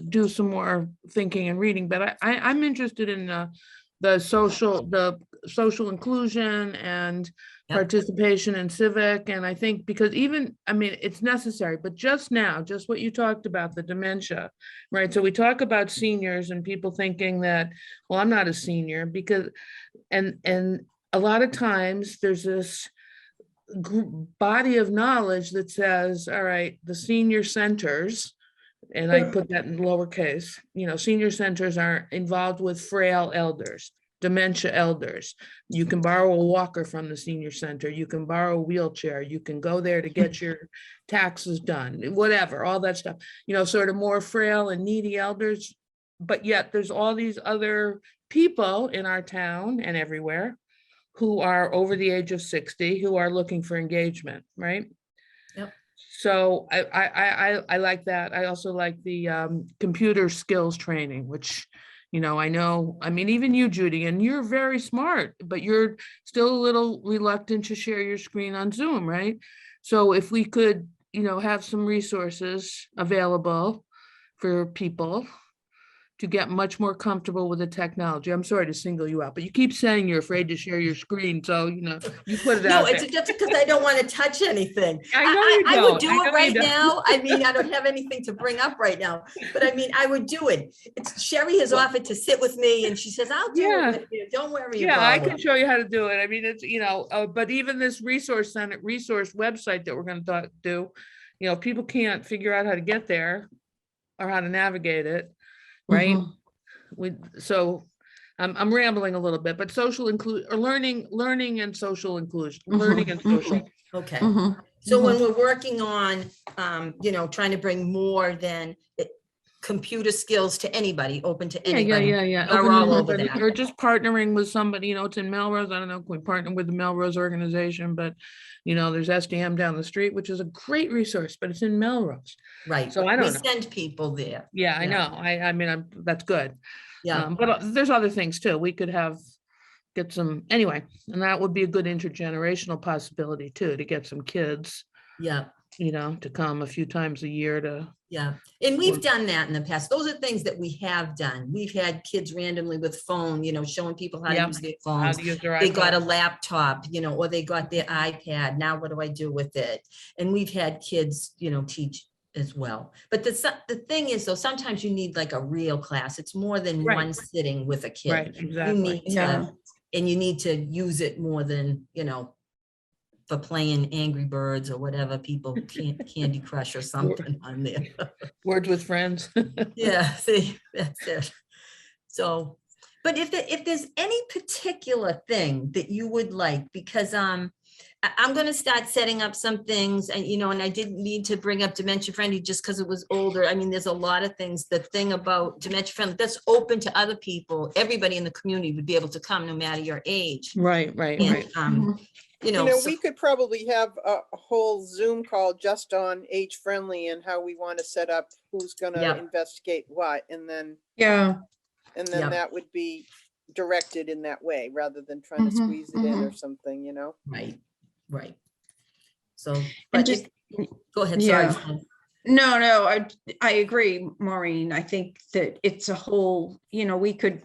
do some more thinking and reading, but I'm interested in the social inclusion and participation in civic. And I think because it's necessary, but just what you talked about, the dementia, right? So we talk about seniors and people thinking that, well, I'm not a senior because, and a lot of times there's this body of knowledge that says, all right, the senior centers, and I put that in lowercase, senior centers are involved with frail elders, dementia elders. You can borrow a walker from the senior center. You can borrow a wheelchair. You can go there to get your taxes done, whatever, all that stuff, sort of more frail and needy elders. But yet there's all these other people in our town and everywhere who are over the age of 60, who are looking for engagement, right? Yep. So I like that. I also like the computer skills training, which, I know, even you, Judy, and you're very smart, but you're still a little reluctant to share your screen on Zoom, right? So if we could, have some resources available for people to get much more comfortable with the technology. I'm sorry to single you out, but you keep saying you're afraid to share your screen. So, you put it out no, it's just because I don't want to touch anything. I know you I don't. would do I know it you right don't. now. I don't have anything to bring up right now, but I would do it. Sherry has offered to sit with me and she says, I'll do it with you. Don't worry about I it. can show you how to do it. It's, but even this resource website that we're going to do, people can't figure out how to get there or how to navigate it, right? So I'm rambling a little bit, but learning and social inclusion, learning and social. Okay. So when we're working on, trying to bring more than computer skills to anybody, open to anybody. Yeah. We're all over that. Or just partnering with somebody, it's in Melrose. I don't know if we partner with the Melrose organization, but there's SDM down the street, which is a great resource, but it's in Melrose. Right. So I don't know. We send people there. Yeah, I know. That's good. Yeah. But there's other things too. We could get some, anyway, and that would be a good intergenerational possibility too, to get some kids, to come a few times a year to. Yeah. And we've done that in the past. Those are things that we have done. We've had kids randomly with phone, showing people how to use their phones. They got a laptop, or they got their iPad. Now what do I do with it? And we've had kids, teach as well. But the thing is, though, sometimes you need like a real class. It's more than one sitting with a kid. Right, exactly. You need to, and you need to use it more than, for playing Angry Birds or whatever people Candy Crush or something on there. Words with friends. Yeah, see, that's it. So, but if there's any particular thing that you would like, because I'm gonna start setting up some things, and and I didn't need to bring up dementia friendly just because it was older. I mean, there's a lot of things. The thing about dementia friendly, that's open to other people. Everybody in the community would be able to come, no matter your age. Right. And so- we could probably have a whole Zoom call just on age friendly and how we want to set up who's gonna Yep. investigate what, and then Yeah. Yep. that would be directed in that way rather than trying to Mhm, squeeze it in or something, Right. So, And but just, go ahead, sorry. yeah. No, I agree, Maureen. I think that it's a whole, we could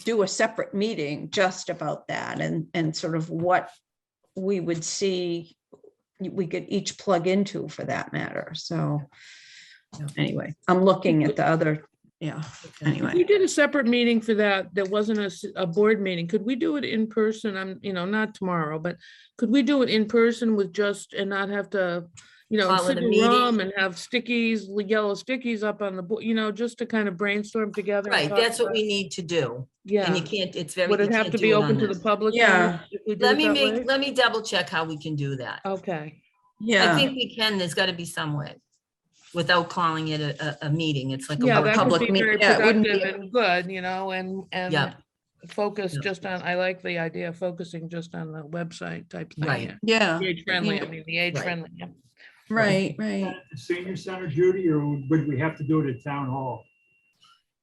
do a separate meeting just about that and sort of what we would see we could each plug into for that matter. So Yeah. anyway, I'm looking at the other, yeah, If we anyway. did a separate meeting for that, that wasn't a board meeting, could we do it in person? I'm, not tomorrow, but could we do it in person with just, and not have to, Call sit it a in a meeting? room and have stickies, yellow stickies up on the board, just to kind of brainstorm together? and Right, talk that's what about we it? need to do. Yeah. And you can't, it's very. Would you it have can't to do be it open on to the this. public? Yeah. if we did Let it me that way? let me double check how we can do that. Okay. I Yeah, think we can, there's gotta be some way, without calling it a meeting. It's like Yeah, a that could public be meet- very yeah, it wouldn't productive be- and good, and Yeah. focus Yeah. just on, I like the idea of focusing just on the website type thing. Right. yeah. yeah, Age friendly, Yeah. I mean, the age Right. friendly, yeah. right. Senior Center, Judy, or would we have to do it at Town Hall?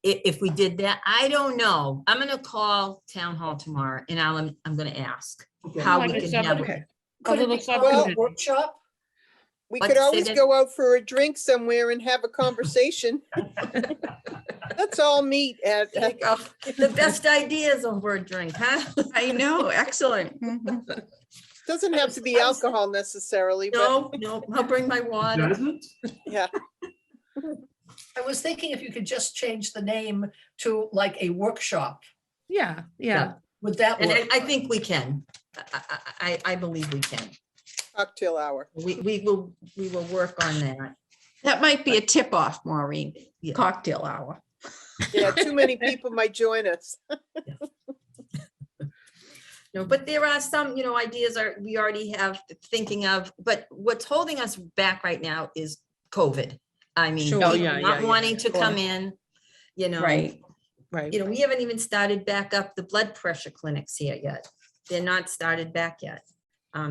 If we did that, I don't know. I'm gonna call town hall tomorrow and I'm gonna ask Okay. how Like we a can sub- have it. okay. Could it little be called a subcommittee. workshop? We What, could say always that? go out for a drink somewhere and have a conversation. Let's all meet at, There you go. The best ideas over a drink, huh? I know, excellent. Mhm. doesn't have to be alcohol necessarily, but No, I'll bring my water. Does it? yeah. I was thinking if you could just change the name to like a workshop, Yeah, yeah. would that And work? I think we can. I believe we can. Cocktail hour. We will work on that. That might be a tip off, Maureen, Yeah. cocktail hour. Yeah, too many people might join us. No, but there are some, ideas we already have thinking of, but what's holding us back right now is COVID. I mean, Sure. people Oh, yeah, not yeah, wanting to sure. come in, Right. Right. we haven't even started back up the blood pressure clinics here yet. They're not started back yet.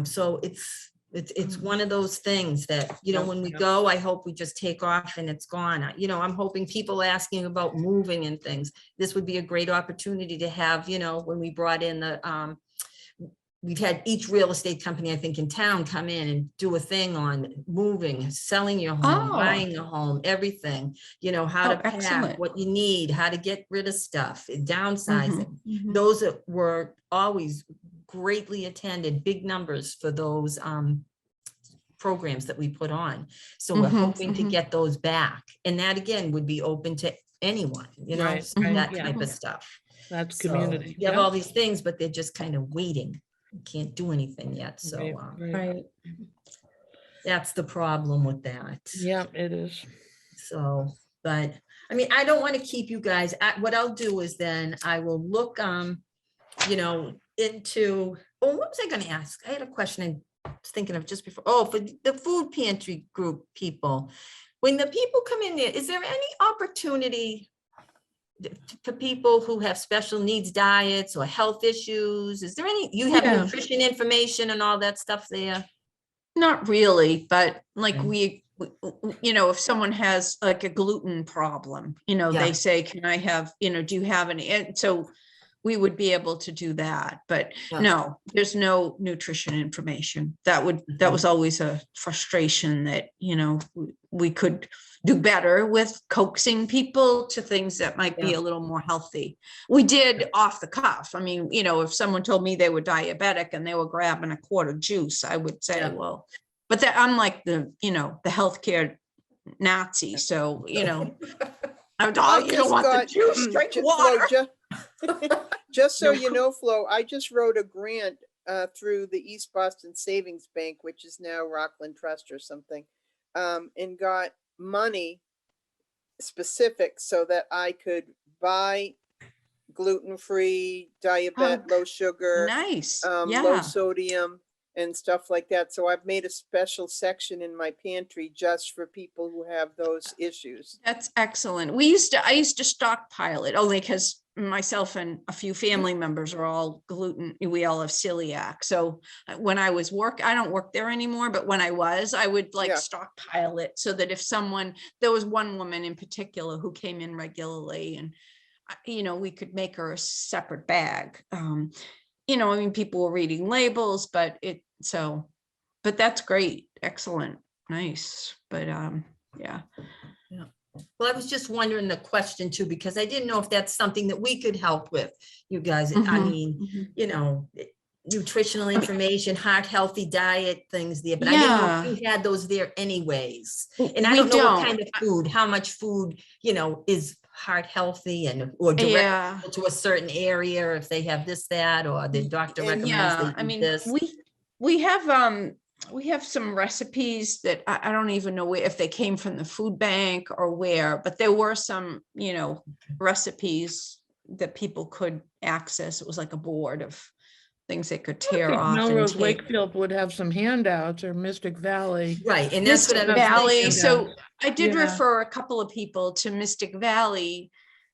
So it's one of those things that, when we Yeah. go, I hope we just take off and it's gone. I'm hoping people asking about moving and things. This would be a great opportunity to have, when we brought in we've had each real estate company, I think, in town come in and do a thing on moving, selling your home, Oh. buying a home, everything, how to Oh, pack, excellent. what you need, how to get rid of stuff, downsizing. Mhm. Those that were always greatly attended, big numbers for those programs that we put on. So we're Mhm, hoping to mhm. get those back. And that again would be open to anyone, Right, so right, that yeah. type of stuff. That's So community. You have yeah. all these things, but they're just kind of waiting. You can't do anything yet. So Right, right. Right. that's the problem with that. Yeah, it is. So, but I mean, I don't want to keep you guys. What I'll do is then I will look, into, what was I going to ask? I had a question I was thinking of just before. Oh, for the food pantry group people. When the people come in there, is there any opportunity for people who have special needs diets or health issues? Is there you have Yeah. nutrition information and all that stuff there? Not really, but like Okay. if someone has like a gluten problem, Yeah. they say, can I have, do you have any? And so we would be able to do that, but Yeah. no, there's no nutrition information. That Mhm. was always a frustration that, we could do better with coaxing people to things that might be Yeah. a little more healthy. We did off the cuff. I mean, if someone told me they were diabetic and they were grabbing a quart of juice, I would say, Yeah. well, but that I'm like the healthcare Nazi. So, I would, I you don't just want the got- juice, drink Flo, water. Just so you know, Flo, I just wrote a grant through the East Boston Savings Bank, which is now Rockland Trust or something, and got money specific so that I could buy gluten-free, diabetic, low sugar, Nice, low yeah, sodium and stuff like that. So I've made a special section in my pantry just for people who have those issues. that's excellent. I used to stockpile it only because myself and a few family members are all gluten, we all have celiac. So when I don't work there anymore, but when I would like Yeah. stockpile it so that if there was one woman in particular who came in regularly and we could make her a separate bag. I mean, people were reading labels, but that's great. Excellent. Nice. But yeah. Well, I was just wondering the question too, because I didn't know if that's something that we could help with, you guys. I Mhm, mean, nutritional information, heart healthy diet, things there, but I didn't know Yeah. if you had those there anyways. And I We don't know what don't. kind of food, how much food, is heart healthy or Yeah. direct to a certain area, or if they have this, that, or the doctor And- recommends Yeah, I they eat mean, this. we have some recipes that I don't even know if they came from the food bank or where, but there were some, recipes that people could access. It was like a board of things they could I tear think off and Melrose take. Wakefield would have some handouts, or Mystic Valley. Right, and that's what I Mystic was Valley, thinking. so I did Yeah. refer a couple of people to Mystic Valley.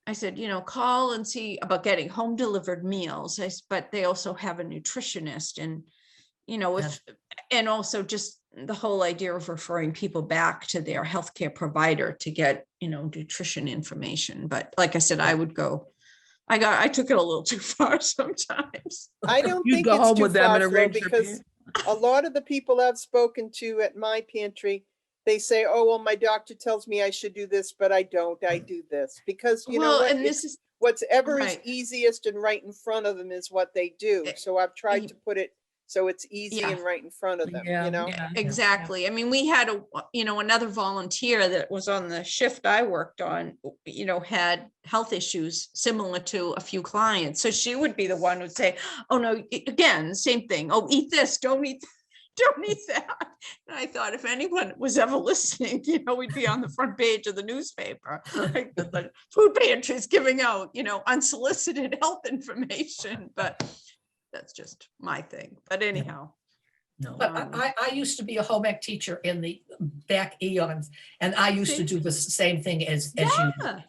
I said, call and see about getting home delivered meals, but they also have a nutritionist and, and also just the whole idea of referring people back to their healthcare provider to get, nutrition information. But like I said, I took it a little too far sometimes. I don't You'd think go it's home too with them far, and Flo, arrange their because a lot of the people I've spoken to at my pantry, they say, oh, well, my doctor tells me I should do this, but I don't, I do this. Because you know Well, what, and this is whatever is right. easiest and right in front of them is what they do. So I've tried to put it so it's easy Yeah. and right in front of them, Yeah, Yeah, exactly. I mean, we had another volunteer that was on the shift I worked on, had health issues similar to a few clients. So she would be the one who'd say, oh no, again, same thing. Oh, eat this, don't eat that. And I thought if anyone was ever listening, we'd be on the front page of the newspaper. Like the food pantry is giving out, unsolicited health information, but that's just my thing. But anyhow. No. But I used to be a home ec teacher in the back eons, and I used to do the same thing as you. Yeah.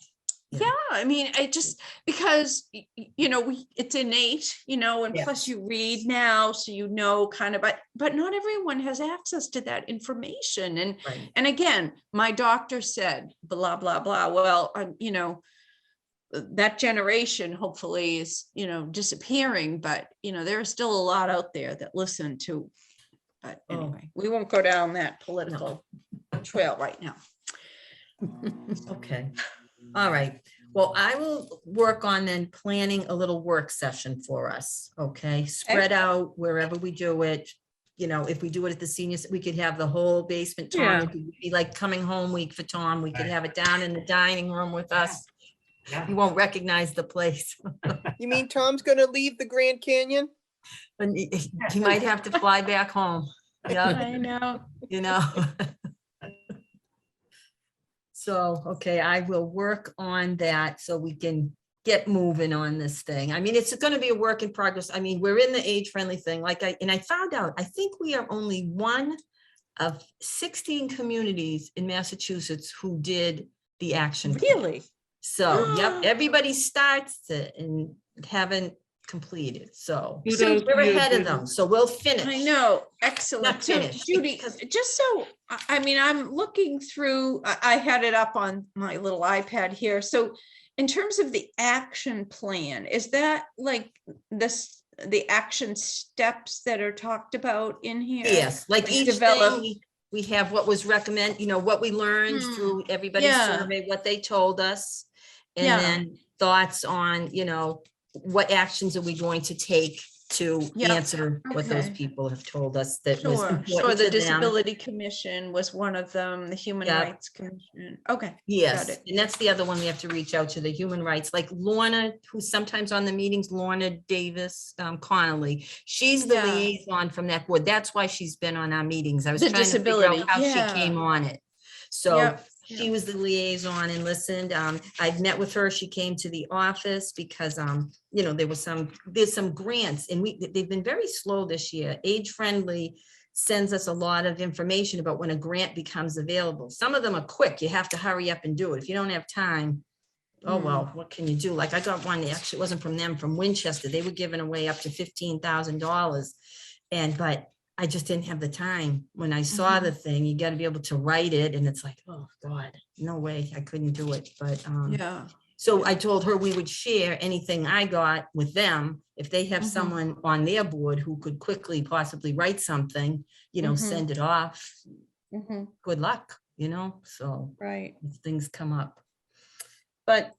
Yeah, I mean, because it's innate, and Yes. plus you read now, so kind of, but not everyone has access to that information. Right. And again, my doctor said blah blah blah. Well, that generation hopefully is disappearing, but there's still a lot out there that listen to. But anyway, we won't go down that political trail right now. Okay. All right. Well, I will work on then planning a little work session for us. Okay. Spread out wherever we do it. If we do it at the seniors, we could have the whole basement. Tom, Yeah. it could be like coming home week for Tom. We could have it down in the dining room with us. You won't recognize the place. You mean Tom's gonna leave the Grand Canyon? And he might have to fly back home. Yeah. I know. So, okay, I will work on that so we can get moving on this thing. I mean, it's going to be a work in progress. I mean, we're in the age-friendly thing. I found out, I think we are only one of 16 communities in Massachusetts who did the action plan. Really? So, yep, everybody starts it and haven't completed. So Kudos to we're you, ahead of Judy. them. So we'll finish. I know, excellent. Not So finished, Judy, because- just so, I mean, I'm looking through, I had it up on my little iPad here. So in terms of the action plan, is that like the action steps that are talked about in here? Yes, like Like each develop- thing, we have what was recommended, what we learned through everybody's yeah. survey, what they told us. And Yeah. then thoughts on, what actions are we going to take to Yeah, answer what those okay. people have told us that was Sure, sure. important The to them. Disability Commission was one of them, the Human Yeah. Rights Commission. Okay. Got Yes, it. and that's the other one we have to reach out to, the human rights, like Lorna, who's sometimes on the meetings, Lorna Davis Connolly. She's the Yeah. liaison from that board. That's why she's been on our meetings. I was The trying to figure disability, out how she yeah. came on it. So Yep, she yep. was the liaison and listened. I've met with her. She came to the office because, you know, there's some grants and they've been very slow this year. Age Friendly sends us a lot of information about when a grant becomes available. Some of them are quick. You have to hurry up and do it. If you don't have time, oh, well, what can you do? Like I got one, actually it wasn't from them, from Winchester. They were giving away up to $15,000. But I just didn't have the time. When I saw the thing, you got to be able to write it. And it's like, oh God, no way, I couldn't do it. But Yeah. so I told her we would share anything I got with them. If they have someone on their board who could quickly possibly write something, you know, send it off. Good luck, you know, so Right. if things come up. But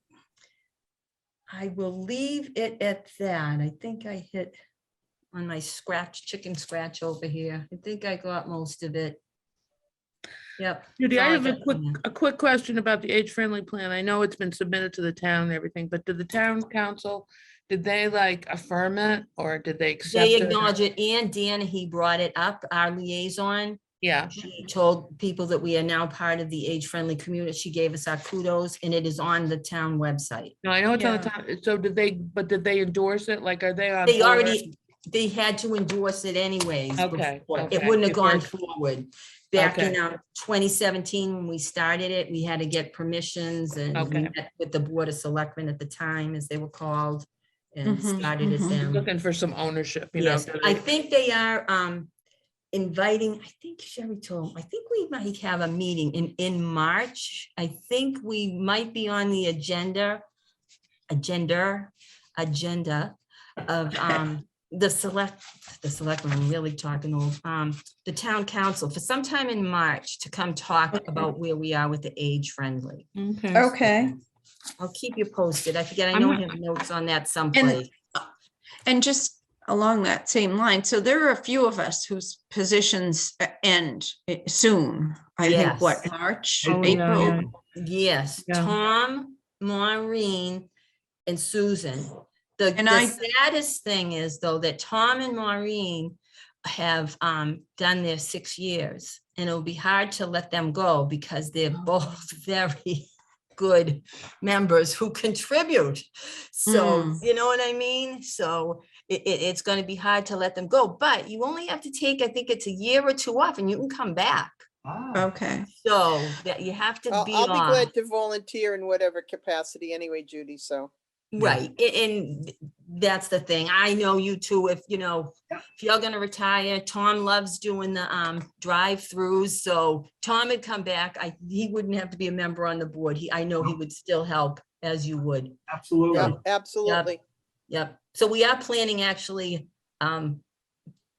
I will leave it at that. I think I hit on my chicken scratch over here. I think I got most of it. Yep. Judy, that's I all have got from there. a quick question about the age-friendly plan. I know it's been submitted to the town and everything, but did the town council, did they like affirm it or did they accept They it? acknowledge it, and Dan, he brought it up, our liaison. Yeah, She told people that we are now part of the age-friendly community. She gave us our kudos, and it is on the town website. no, I know it's on the Yeah. town. So but did they endorse it? Like, are they on? They board? already, they had to endorse it anyways. Okay, before. It okay, wouldn't have gone before- forward. Back in Okay. 2017, when we started it, we had to get permissions and we Okay. met with the Board of Selectmen at the time, as they were called, and started it then. Looking for some ownership, you know. Yes, do I they- think they are inviting, I think Sherry told, I think we might have a meeting in March. I think we might be on the agenda of the selectmen, I'm really talking old, the town council for sometime in March to come talk about where we are with the age friendly. Okay. Okay. I'll keep you posted. I forget, I I'm know I not- have notes on that someplace. And just along that same line, so there are a few of us whose positions end soon. I think, what, Yes. March, Oh, yeah, April? yeah. Yes, Yeah. Tom, Maureen, and Susan. The And I- saddest thing is though, that Tom and Maureen have done their 6 years, and it'll be hard to let them go because they're both very good members who contribute. So, you know what I mean? So it's going to be hard to let them go, but you only have to take, I think it's a year or two off, and you can come back. Ah, Okay. So that you have to I'll be I'll be off. glad to volunteer in whatever capacity anyway, Judy, so. Right, and that's the thing. I know you too, if you're gonna retire, Tom loves doing the drive-throughs, so Tom would come back. He wouldn't have to be a member on the board. I know he would still help as you would. absolutely. Yeah, absolutely. Yep. So we are planning actually,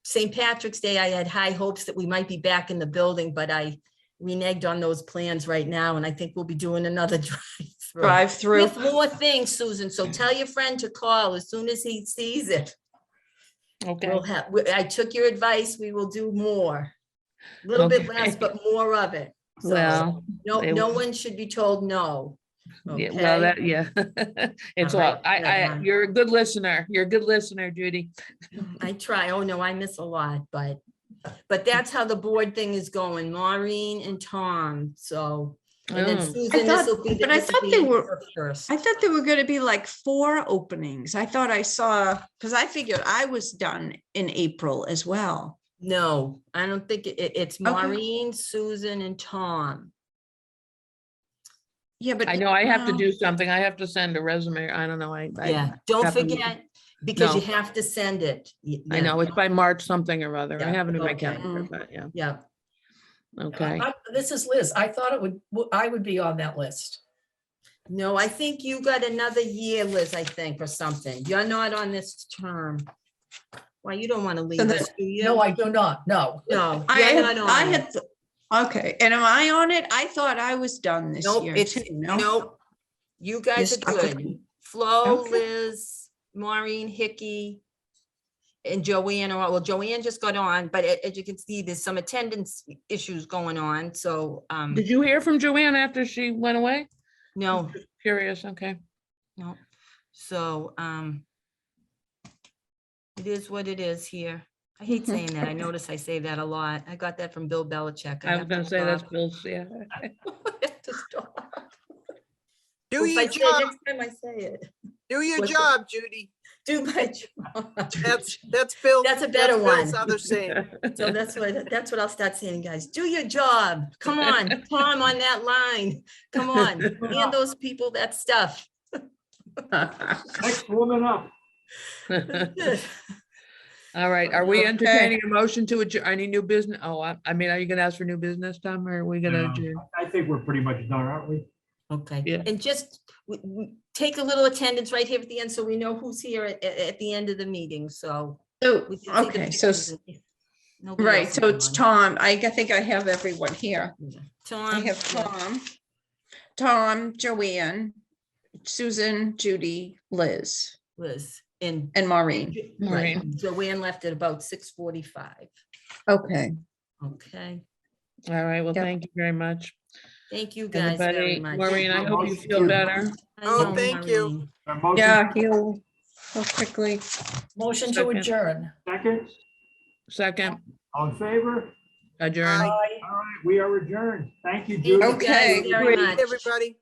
St. Patrick's Day, I had high hopes that we might be back in the building, but I reneged on those plans right now, and I think we'll be doing another drive-through. Drive through. With more things, Susan, so tell your friend to call as soon as he sees it. Okay. We'll have, I took your advice, we will do more. A little bit less, Okay. but more of it. So, Well, it- no one should be told no. yeah, well, Okay? that, yeah. It's All all, right, good. you're a good listener. You're a good listener, Judy. I try. Oh, no, I miss a lot, but that's how the board thing is going, Maureen and Tom, so. And then Oh. Susan, thought- this will be. but I this will thought be they in were- her First. I thought there were going to be like 4 openings. I thought I saw, because I figured I was done in April as well. No, I don't think it's Okay. Maureen, Susan, and Tom. Yeah, but. I know I have to no. do something. I have to send a resume. I don't know. Yeah, don't have to- forget, because you No. have to send it. I know it's by March something or other. I Yeah, have it in my okay. calendar, but yeah, Yeah, okay. This is Liz. I thought I would be on that list. no, I think you got another year, Liz, I think, or something. You're not on this term. Well, you don't want to leave So us, that- do you? No, I do not. No. No, I you're had, not I on it. had, okay, and am I on it? I thought I was done this Nope, year it's, too, no? nope. You guys You're are stuck with good. me. Flo, Okay. Liz, Maureen, Hickey. and Joanne, well, Joanne just got on, but as you can see, there's some attendance issues going on, so, Did you hear from Joanne after she went away? no, Curious, okay. no. So, it is what it is here. I hate saying that. I notice I say that a lot. I got that from Bill Belichick. I was have gonna to say that's stop. Bill's, yeah. I have to stop. Do If I your say it job, next time I say it. do your What's it? job, Judy. Do my job. That's Bill. That's a better Bill's one. other saying. So that's what I'll start saying, guys. Do your job. Come on, Tom on that line. Come on, hand those people that stuff. Next woman up. All right, are we Okay. entertaining a motion to adjourn, any new business? Oh, I mean, are you gonna ask for new business, Tom, or are we gonna No, adjourn? I think we're pretty much done, aren't we? Okay, Yeah. and just take a little attendance right here at the end, so we know who's here at the end of the meeting, so. So, we can see the okay, so, pictures and- Nobody right, else so is it's on. Tom. I think I have everyone here. I Tom. have yeah, Tom, Joanne, Susan, Judy, Liz, Liz, and. and Maureen. Right, Maureen. Joanne left at about 6:45. Okay. Okay, All right, well, Yep. thank you very much. thank you guys very Everybody, much. Maureen, I hope you Thank feel you. better. I Oh, know, thank you. Maureen. A motion Yeah, he'll quickly. Motion to Second. adjourn. second, Second, all in favor? adjourn. Aye. Aye. All right, we are adjourned. Thank you, Thank Judy. you guys Okay, very great. much. Everybody.